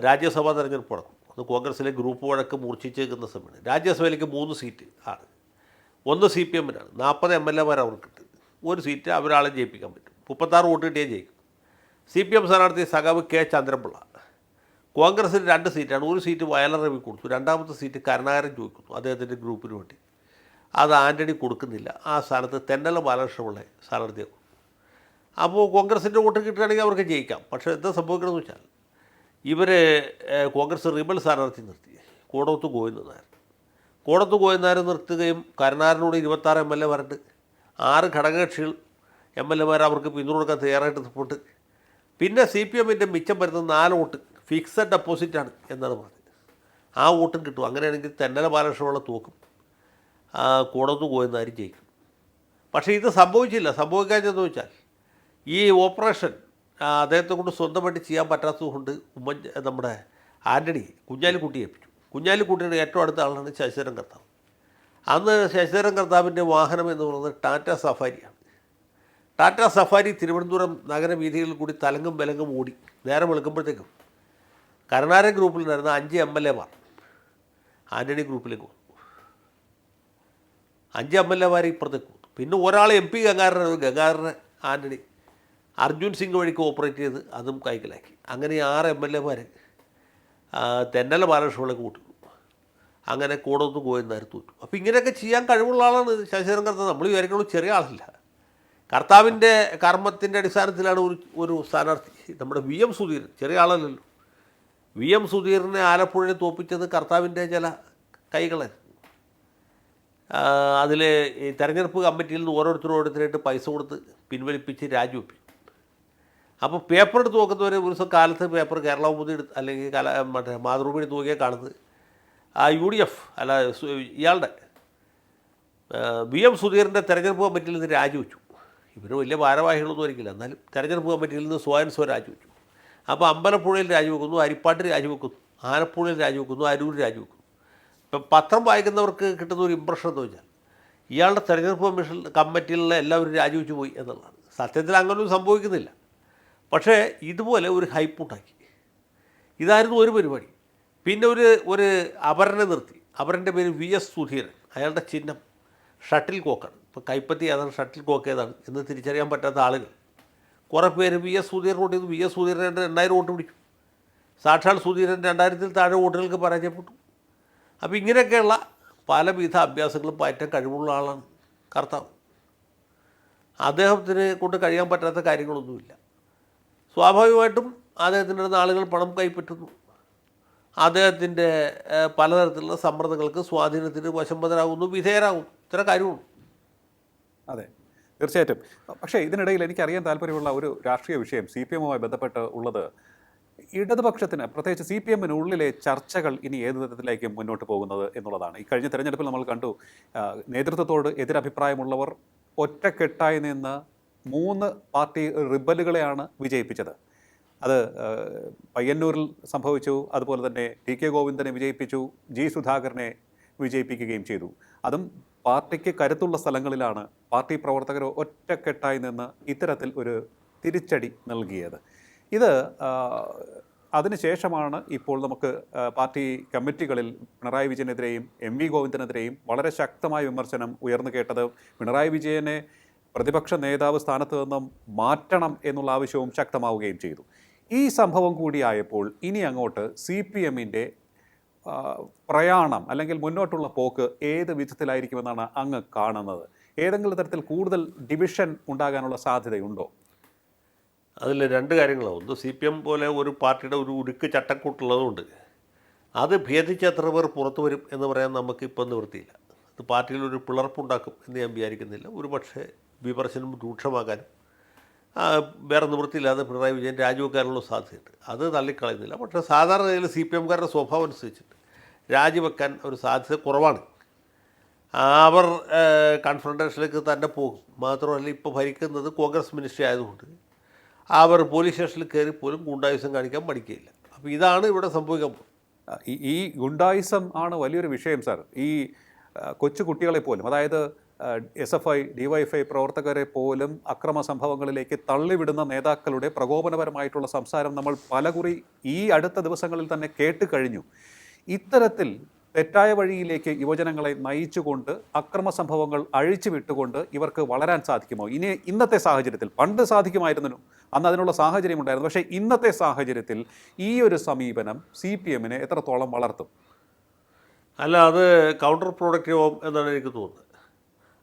രാജ്യസഭാ തെരഞ്ഞെടുപ്പ് നടക്കും. അത് കോൺഗ്രസിലെ ഗ്രൂപ്പ് വഴക്ക് മൂർച്ഛിച്ചേക്കുന്ന സമയമാണ്. രാജ്യസഭയിലേക്ക് 3 സീറ്റ് ആണ്. ഒന്ന് CPM 40 MLA അവർക്കിട്ട്, ഒരു സീറ്റ് അവരാളെ ജയിപ്പിക്കാൻ പറ്റും. 36 വോട്ട് കിട്ടിയാൽ ജയിക്കും. CPM സ്ഥാനാർത്ഥി സഖാവ് K. ചന്ദ്രപിള്ള. കോൺഗ്രസിന് 2 സീറ്റാണ്. ഒരു സീറ്റ് വയലാർ രവി കൊടുത്തു, രണ്ടാമത്തെ സീറ്റ് കരുണാകരൻ ചോദിക്കുന്നു അദ്ദേഹത്തിൻ്റെ ഗ്രൂപ്പിന് വേണ്ടി. അത് ആൻ്റണി കൊടുക്കുന്നില്ല. ആ സ്ഥാനത്ത് തെന്നല ബാലകൃഷ്ണപിള്ള സ്ഥാനാർത്ഥിയാകും. അപ്പോൾ കോൺഗ്രസിൻ്റെ വോട്ട് കിട്ടുകയാണെങ്കിൽ അവർക്ക് ജയിക്കാം. പക്ഷേ എന്താ സംഭവിക്കണമെന്ന് വെച്ചാൽ ഇവർ കോൺഗ്രസ് റിബൽ സ്ഥാനാർത്ഥി നിർത്തി, കോടത്ത് ഗോവിന്ദൻ. കോടത്ത് ഗോവിന്ദൻ നിർത്തുകയും കരുണാകരനോട് 26 MLA പറഞ്ഞിട്ട് 6 ഘടകകക്ഷികൾ MLA അവർക്ക് പിന്തുണ കൊടുക്കാൻ തയ്യാറായിട്ട് നിൽപ്പുണ്ട്. പിന്നെ CPM-ൻ്റെ മിച്ചം വരുന്ന 4 വോട്ട് ഫിക്സഡ് ഡെപ്പോസിറ്റാണ് എന്നാണ് പറഞ്ഞത്. ആ വോട്ടും കിട്ടും. അങ്ങനെയാണെങ്കിൽ തെന്നല ബാലകൃഷ്ണപിള്ള തോക്കും, കോടത്ത് ഗോവിന്ദൻ ജയിക്കും. പക്ഷേ ഇത് സംഭവിച്ചില്ല. സംഭവിക്കാഞ്ഞെന്ന് വെച്ചാൽ ഈ ഓപ്പറേഷൻ അദ്ദേഹത്തെ കൊണ്ട് സ്വന്തമായിട്ട് ചെയ്യാൻ പറ്റാത്തതുകൊണ്ട് നമ്മുടെ ആൻ്റണി കുഞ്ഞാലിക്കുട്ടിയെ ഏൽപ്പിച്ചു. കുഞ്ഞാലിക്കുട്ടിയുടെ ഏറ്റവും അടുത്ത ആളാണ് ശശിധരൻ കർത്താവ്. അന്ന് ശശിധരൻ കർത്താവിൻ്റെ വാഹനം എന്ന് പറയുന്നത് ടാറ്റ സഫാരിയാണ്. ടാറ്റ സഫാരി തിരുവനന്തപുരം നഗരവീഥികളിൽ കൂടി തലങ്ങും വിലങ്ങും ഓടി. നേരം വെളുക്കുമ്പോഴത്തേക്കും കരുണാകരൻ ഗ്രൂപ്പിലുണ്ടായിരുന്ന 5 MLA ആൻ്റണി ഗ്രൂപ്പിലേക്ക് വന്നു. 5 MLA ഇപ്പുറത്തേക്ക് വന്നു. പിന്നെ ഒരാൾ MP ഗംഗാധരനെ ആൻ്റണി അർജുൻ സിംഗ് വഴിക്ക് ഓപ്പറേറ്റ് ചെയ്ത് അതും കൈക്കലാക്കി. അങ്ങനെ 6 MLA തെന്നല ബാലകൃഷ്ണപിള്ളക്ക് കൂട്ടുന്നു. അങ്ങനെ കോടത്ത് ഗോവിന്ദൻ തോറ്റു. അപ്പോൾ ഇങ്ങനെയൊക്കെ ചെയ്യാൻ കഴിവുള്ള ആളാണ് ശശിധരൻ കർത്താവ്. നമ്മൾ വിചാരിക്കണം ചെറിയ ആളല്ല. കർത്താവിൻ്റെ കർമ്മത്തിൻ്റെ അടിസ്ഥാനത്തിലാണ് ഒരു സ്ഥാനാർത്ഥി. നമ്മുടെ VM സുധീരൻ ചെറിയ ആളല്ലല്ലോ. VM സുധീരനെ ആലപ്പുഴയിൽ തോൽപ്പിച്ചത് കർത്താവിൻ്റെ ചില കൈകളായിരുന്നു. അതിൽ ഈ തെരഞ്ഞെടുപ്പ് കമ്മിറ്റിയിൽ നിന്ന് ഓരോരുത്തരായിട്ട് പൈസ കൊടുത്ത് പിൻവലിപ്പിച്ച് രാജിവെപ്പിച്ചു. അപ്പോൾ പേപ്പർ എടുത്ത് നോക്കുന്നവർ ഒരു ദിവസം കാലത്ത് പേപ്പർ കേരള കൗമുദി എടുത്ത് അല്ലെങ്കിൽ മറ്റേ മാതൃഭൂമി എടുത്ത് നോക്കിയാൽ കാണുന്നത് UDF അല്ല ഇയാളുടെ VM സുധീരൻ്റെ തെരഞ്ഞെടുപ്പ് കമ്മിറ്റിയിൽ നിന്ന് രാജിവെച്ചു. ഇവർ വലിയ ഭാരവാഹികളൊന്നും ആയിരിക്കില്ല, എന്നാലും തെരഞ്ഞെടുപ്പ് കമ്മിറ്റിയിൽ നിന്ന് സ്വയം രാജിവെച്ചു. അപ്പോൾ അമ്പലപ്പുഴയിൽ രാജിവെക്കുന്നു, ഹരിപ്പാട്ടിൽ രാജിവെക്കുന്നു, ആലപ്പുഴയിൽ രാജിവെക്കുന്നു, അരൂർ രാജിവെക്കുന്നു. ഇപ്പം പത്രം വായിക്കുന്നവർക്ക് കിട്ടുന്ന ഒരു ഇമ്പ്രഷൻ എന്ന് വെച്ചാൽ ഇയാളുടെ തെരഞ്ഞെടുപ്പ് കമ്മിറ്റിയിലുള്ള എല്ലാവരും രാജിവെച്ച് പോയി എന്നുള്ളതാണ്. സത്യത്തിൽ അങ്ങനെയൊന്നും സംഭവിക്കുന്നില്ല. പക്ഷേ ഇതുപോലെ ഒരു ഹൈപ്പുണ്ടാക്കി. ഇതായിരുന്നു ഒരു പരിപാടി. പിന്നെ ഒരു അപരനെ നിർത്തി. അപരൻ്റെ പേര് VS സുധീരൻ. അയാളുടെ ചിഹ്നം ഷട്ടിൽ കോക്കാണ്. ഇപ്പോൾ കൈപ്പത്തി ഏതാണ്, ഷട്ടിൽ കോക്ക് ഏതാണ് എന്ന് തിരിച്ചറിയാൻ പറ്റാത്ത ആളുകൾ കുറേ പേര് VS സുധീരൻ വോട്ട് ചെയ്തു. VS സുധീരൻ 2000 വോട്ട് പിടിച്ചു. സാക്ഷാൽ സുധീരൻ 2000-ൽ താഴെ വോട്ടുകൾക്ക് പരാജയപ്പെട്ടു. അപ്പോൾ ഇങ്ങനെയൊക്കെയുള്ള പലവിധ അഭ്യാസങ്ങളും പയറ്റാൻ കഴിവുള്ള ആളാണ് കർത്താവ്. അദ്ദേഹത്തിന് കൊണ്ട് കഴിയാൻ പറ്റാത്ത കാര്യങ്ങളൊന്നുമില്ല. സ്വാഭാവികമായിട്ടും അദ്ദേഹത്തിൻ്റെ അടുത്ത് ആളുകൾ പണം കൈപ്പറ്റുന്നു. അദ്ദേഹത്തിൻ്റെ പലതരത്തിലുള്ള സമ്മർദ്ദങ്ങൾക്ക് സ്വാധീനത്തിന് വശംവദരാകുന്നു, വിധേയരാകുന്നു. ഇത്ര കാര്യമുള്ളൂ. അതെ, തീർച്ചയായിട്ടും. പക്ഷേ ഇതിനിടയിൽ എനിക്കറിയാൻ താല്പര്യമുള്ള ഒരു രാഷ്ട്രീയ വിഷയം CPM-മായി ബന്ധപ്പെട്ട് ഉള്ളത്, ഇടതുപക്ഷത്തിന് പ്രത്യേകിച്ച് CPM-നുള്ളിലെ ചർച്ചകൾ ഇനി ഏത് തരത്തിലായിരിക്കും മുന്നോട്ട് പോകുന്നത് എന്നുള്ളതാണ്. ഈ കഴിഞ്ഞ തെരഞ്ഞെടുപ്പിൽ നമ്മൾ കണ്ടു, നേതൃത്വത്തോട് എതിരഭിപ്രായമുള്ളവർ ഒറ്റക്കെട്ടായി നിന്ന് 3 പാർട്ടി റിബലുകളെയാണ് വിജയിപ്പിച്ചത്. അത് പയ്യന്നൂരിൽ സംഭവിച്ചു. അതുപോലെ തന്നെ TK ഗോവിന്ദനെ വിജയിപ്പിച്ചു, G സുധാകരനെ വിജയിപ്പിക്കുകയും ചെയ്തു. അതും പാർട്ടിക്ക് കരുത്തുള്ള സ്ഥലങ്ങളിലാണ് പാർട്ടി പ്രവർത്തകർ ഒറ്റക്കെട്ടായി നിന്ന് ഇത്തരത്തിൽ ഒരു തിരിച്ചടി നൽകിയത്. ഇത് അതിനുശേഷമാണ് ഇപ്പോൾ നമുക്ക് പാർട്ടി കമ്മിറ്റികളിൽ പിണറായി വിജയനെതിരെയും MV ഗോവിന്ദനെതിരെയും വളരെ ശക്തമായ വിമർശനം ഉയർന്നു കേട്ടത്. പിണറായി വിജയനെ പ്രതിപക്ഷ നേതാവ് സ്ഥാനത്ത് നിന്നും മാറ്റണം എന്നുള്ള ആവശ്യവും ശക്തമാവുകയും ചെയ്തു. ഈ സംഭവം കൂടിയായപ്പോൾ ഇനി അങ്ങോട്ട് CPM-ൻ്റെ പ്രയാണം അല്ലെങ്കിൽ മുന്നോട്ടുള്ള പോക്ക് ഏത് വിധത്തിലായിരിക്കുമെന്നാണ് അങ്ങ് കാണുന്നത്? ഏതെങ്കിലും തരത്തിൽ കൂടുതൽ ഡിവിഷൻ ഉണ്ടാകാനുള്ള സാധ്യതയുണ്ടോ? അതിൽ 2 കാര്യങ്ങളാണ്. ഒന്ന്, CPM പോലെ ഒരു പാർട്ടിയുടെ ഒരു ഉരുക്ക് ചട്ടക്കൂട്ടുള്ളതുകൊണ്ട് അത് ഭേദിച്ച് എത്ര പേർ പുറത്തു വരും എന്ന് പറയാൻ നമുക്കിപ്പോൾ നിവൃത്തിയില്ല. അത് പാർട്ടിയിലൊരു പിളർപ്പുണ്ടാക്കും എന്ന് ഞാൻ വിചാരിക്കുന്നില്ല. ഒരു പക്ഷേ വിമർശനം രൂക്ഷമാകാനും വേറെ നിവൃത്തിയില്ലാതെ പിണറായി വിജയൻ രാജിവെക്കാനുള്ള സാധ്യതയുണ്ട്. അത് തള്ളിക്കളയുന്നില്ല. പക്ഷേ സാധാരണ നിലയിൽ CPM-കാരുടെ സ്വഭാവം അനുസരിച്ചിട്ട് രാജിവെക്കാൻ ഒരു സാധ്യത കുറവാണ്. അവർ കൺഫ്രണ്ടേഷനിലേക്ക് തന്നെ പോകും. മാത്രമല്ല, ഇപ്പോൾ ഭരിക്കുന്നത് കോൺഗ്രസ് മിനിസ്ട്രി ആയതുകൊണ്ട് അവർ പോലീസ് സ്റ്റേഷനിൽ കയറി പോലും ഗുണ്ടായുസം കാണിക്കാൻ മടിക്കുകയില്ല. അപ്പോൾ ഇതാണ് ഇവിടെ സംഭവിക്കാൻ പോകുന്നത്. ഈ ഗുണ്ടായിസം ആണ് വലിയൊരു വിഷയം സാർ. ഈ കൊച്ചു കുട്ടികളെ പോലും, അതായത് SFI DYFI പ്രവർത്തകരെ പോലും അക്രമ സംഭവങ്ങളിലേക്ക് തള്ളിവിടുന്ന നേതാക്കളുടെ പ്രകോപനപരമായിട്ടുള്ള സംസാരം നമ്മൾ പലകുറി ഈ അടുത്ത ദിവസങ്ങളിൽ തന്നെ കേട്ട് കഴിഞ്ഞു. ഇത്തരത്തിൽ തെറ്റായ വഴിയിലേക്ക് യുവജനങ്ങളെ നയിച്ചുകൊണ്ട് അക്രമ സംഭവങ്ങൾ അഴിച്ചുവിട്ടുകൊണ്ട് ഇവർക്ക് വളരാൻ സാധിക്കുമോ? ഇന്നത്തെ സാഹചര്യത്തിൽ, പണ്ട് സാധിക്കുമായിരുന്നു, അന്ന് അതിനുള്ള സാഹചര്യം ഉണ്ടായിരുന്നു, പക്ഷേ ഇന്നത്തെ സാഹചര്യത്തിൽ ഈ ഒരു സമീപനം CPM-നെ എത്രത്തോളം വളർത്തും? അല്ല, അത് കൗണ്ടർ പ്രൊഡക്റ്റീവ് ആവും എന്നാണ് എനിക്ക് തോന്നുന്നത്.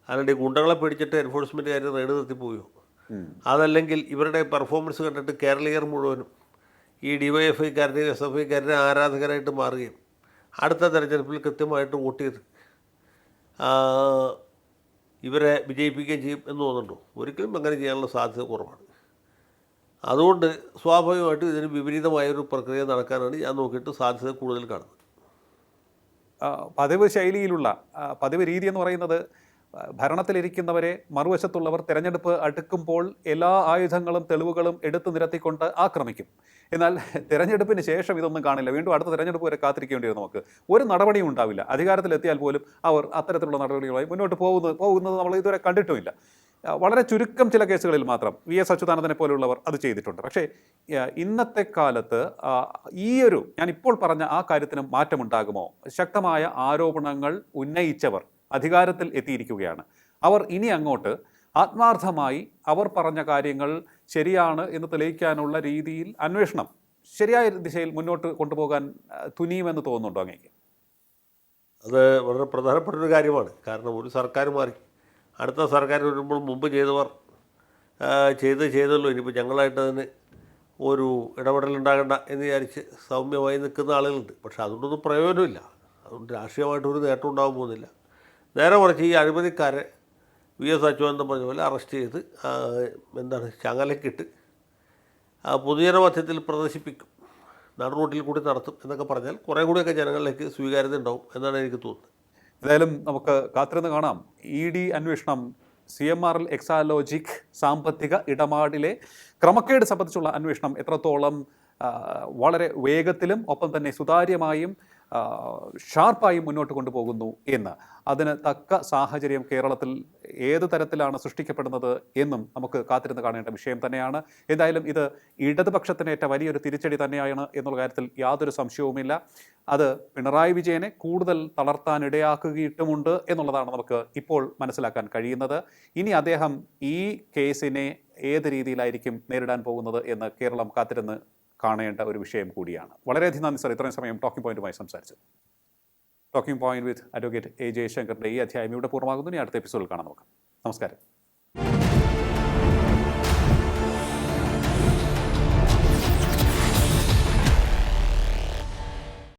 അല്ലാണ്ട് ഈ ഗുണ്ടകളെ പിടിച്ചിട്ട് എൻഫോഴ്സ്മെൻറ്റുകാർ റെയ്ഡ് നിർത്തിപ്പോയോ, അതല്ലെങ്കിൽ ഇവരുടെ പെർഫോമൻസ് കണ്ടിട്ട് കേരളീയർ മുഴുവനും ഈ DYFI-ക്കാരുടെയും SFI-ക്കാരുടെയും ആരാധകരായിട്ട് മാറുകയും അടുത്ത തെരഞ്ഞെടുപ്പിൽ കൃത്യമായിട്ട് വോട്ട് ചെയ്ത് ഇവരെ വിജയിപ്പിക്കുകയും ചെയ്യും എന്ന് തോന്നുന്നുണ്ടോ? ഒരിക്കലും അങ്ങനെ ചെയ്യാനുള്ള സാധ്യത കുറവാണ്. അതുകൊണ്ട് സ്വാഭാവികമായിട്ടും ഇതിന് വിപരീതമായൊരു പ്രക്രിയ നടക്കാനാണ് ഞാൻ നോക്കിയിട്ട് സാധ്യത കൂടുതൽ കാണുന്നത്. പതിവ് ശൈലിയിലുള്ള പതിവ് രീതി എന്ന് പറയുന്നത് ഭരണത്തിലിരിക്കുന്നവരെ മറുവശത്തുള്ളവർ തെരഞ്ഞെടുപ്പ് അടുക്കുമ്പോൾ എല്ലാ ആയുധങ്ങളും തെളിവുകളും എടുത്തു നിരത്തിക്കൊണ്ട് ആക്രമിക്കും. എന്നാൽ തെരഞ്ഞെടുപ്പിന് ശേഷം ഇതൊന്നും കാണില്ല. വീണ്ടും അടുത്ത തെരഞ്ഞെടുപ്പ് വരെ കാത്തിരിക്കേണ്ടി വരും. നമുക്ക് ഒരു നടപടിയും ഉണ്ടാവില്ല. അധികാരത്തിലെത്തിയാൽ പോലും അവർ അത്തരത്തിലുള്ള നടപടികളുമായി മുന്നോട്ട് പോകുന്നത് നമ്മൾ ഇതുവരെ കണ്ടിട്ടുമില്ല. വളരെ ചുരുക്കം ചില കേസുകളിൽ മാത്രം VS അച്യുതാനന്ദനെ പോലുള്ളവർ അത് ചെയ്തിട്ടുണ്ട്. പക്ഷേ ഇന്നത്തെ കാലത്ത് ഞാനിപ്പോൾ പറഞ്ഞ ആ കാര്യത്തിന് മാറ്റമുണ്ടാകുമോ? ശക്തമായ ആരോപണങ്ങൾ ഉന്നയിച്ചവർ അധികാരത്തിൽ എത്തിയിരിക്കുകയാണ്. അവർ ഇനി അങ്ങോട്ട് ആത്മാർത്ഥമായി അവർ പറഞ്ഞ കാര്യങ്ങൾ ശരിയാണ് എന്ന് തെളിയിക്കാനുള്ള രീതിയിൽ അന്വേഷണം ശരിയായ ദിശയിൽ മുന്നോട്ട് കൊണ്ടുപോകാൻ തുനിയുമെന്ന് തോന്നുന്നുണ്ടോ അങ്ങേക്ക്? അത് വളരെ പ്രധാനപ്പെട്ടൊരു കാര്യമാണ്. കാരണം ഒരു സർക്കാർ മാറി അടുത്ത സർക്കാർ വരുമ്പോൾ മുമ്പ് ചെയ്തവർ ചെയ്തല്ലോ, ഇനിയിപ്പോൾ ഞങ്ങളായിട്ട് അതിന് ഒരു ഇടപെടലുണ്ടാകണ്ട എന്ന് വിചാരിച്ച് സൗമ്യമായി നിൽക്കുന്ന ആളുകളുണ്ട്. പക്ഷേ അതുകൊണ്ടൊന്നും പ്രയോജനമില്ല. അതുകൊണ്ട് രാഷ്ട്രീയമായിട്ടൊരു നേട്ടം ഉണ്ടാകാൻ പോകുന്നില്ല. നേരെ മറിച്ച് ഈ അഴിമതിക്കാരെ VS അച്യുതാനന്ദൻ പറഞ്ഞ പോലെ അറസ്റ്റ് ചെയ്ത് ചങ്ങലക്കിട്ട് പൊതുജനമധ്യത്തിൽ പ്രദർശിപ്പിക്കും, നടുറോട്ടിൽ കൂടി നടത്തും എന്നൊക്കെ പറഞ്ഞാൽ കുറേ കൂടിയൊക്കെ ജനങ്ങളിലേക്ക് സ്വീകാര്യത ഉണ്ടാവും എന്നാണ് എനിക്ക് തോന്നുന്നത്. ഏതായാലും നമുക്ക് കാത്തിരുന്ന് കാണാം. ED അന്വേഷണം, CMRL എക്സാലോജിക് സാമ്പത്തിക ഇടപാടിലെ ക്രമക്കേട് സംബന്ധിച്ചുള്ള അന്വേഷണം എത്രത്തോളം വളരെ വേഗത്തിലും ഒപ്പം തന്നെ സുതാര്യമായും ഷാർപ്പായും മുന്നോട്ട് കൊണ്ടുപോകുന്നു എന്ന്, അതിന് തക്ക സാഹചര്യം കേരളത്തിൽ ഏത് തരത്തിലാണ് സൃഷ്ടിക്കപ്പെടുന്നത് എന്നും നമുക്ക് കാത്തിരുന്ന് കാണേണ്ട വിഷയം തന്നെയാണ്. എന്തായാലും ഇത് ഇടതുപക്ഷത്തിനേറ്റ വലിയൊരു തിരിച്ചടി തന്നെയാണ് എന്നുള്ള കാര്യത്തിൽ യാതൊരു സംശയവുമില്ല. അത് പിണറായി വിജയനെ കൂടുതൽ തളർത്താനിടയാക്കിയിട്ടുമുണ്ട് എന്നുള്ളതാണ് നമുക്ക് ഇപ്പോൾ മനസ്സിലാക്കാൻ കഴിയുന്നത്. ഇനി അദ്ദേഹം ഈ കേസിനെ ഏത് രീതിയിലായിരിക്കും നേരിടാൻ പോകുന്നത് എന്ന് കേരളം കാത്തിരുന്ന് കാണേണ്ട ഒരു വിഷയം കൂടിയാണ്. വളരെയധികം നന്ദി സർ, ഇത്രയും സമയം ടോക്കിംഗ് പോയിന്റുമായി സംസാരിച്ചു. Talking point with advocate A. ജയശങ്കറിൻ്റെ ഈ അധ്യായം ഇവിടെ പൂർണ്ണമാകുന്നു. ഇനി അടുത്ത എപ്പിസോഡിൽ കാണാം നമുക്ക്. നമസ്കാരം.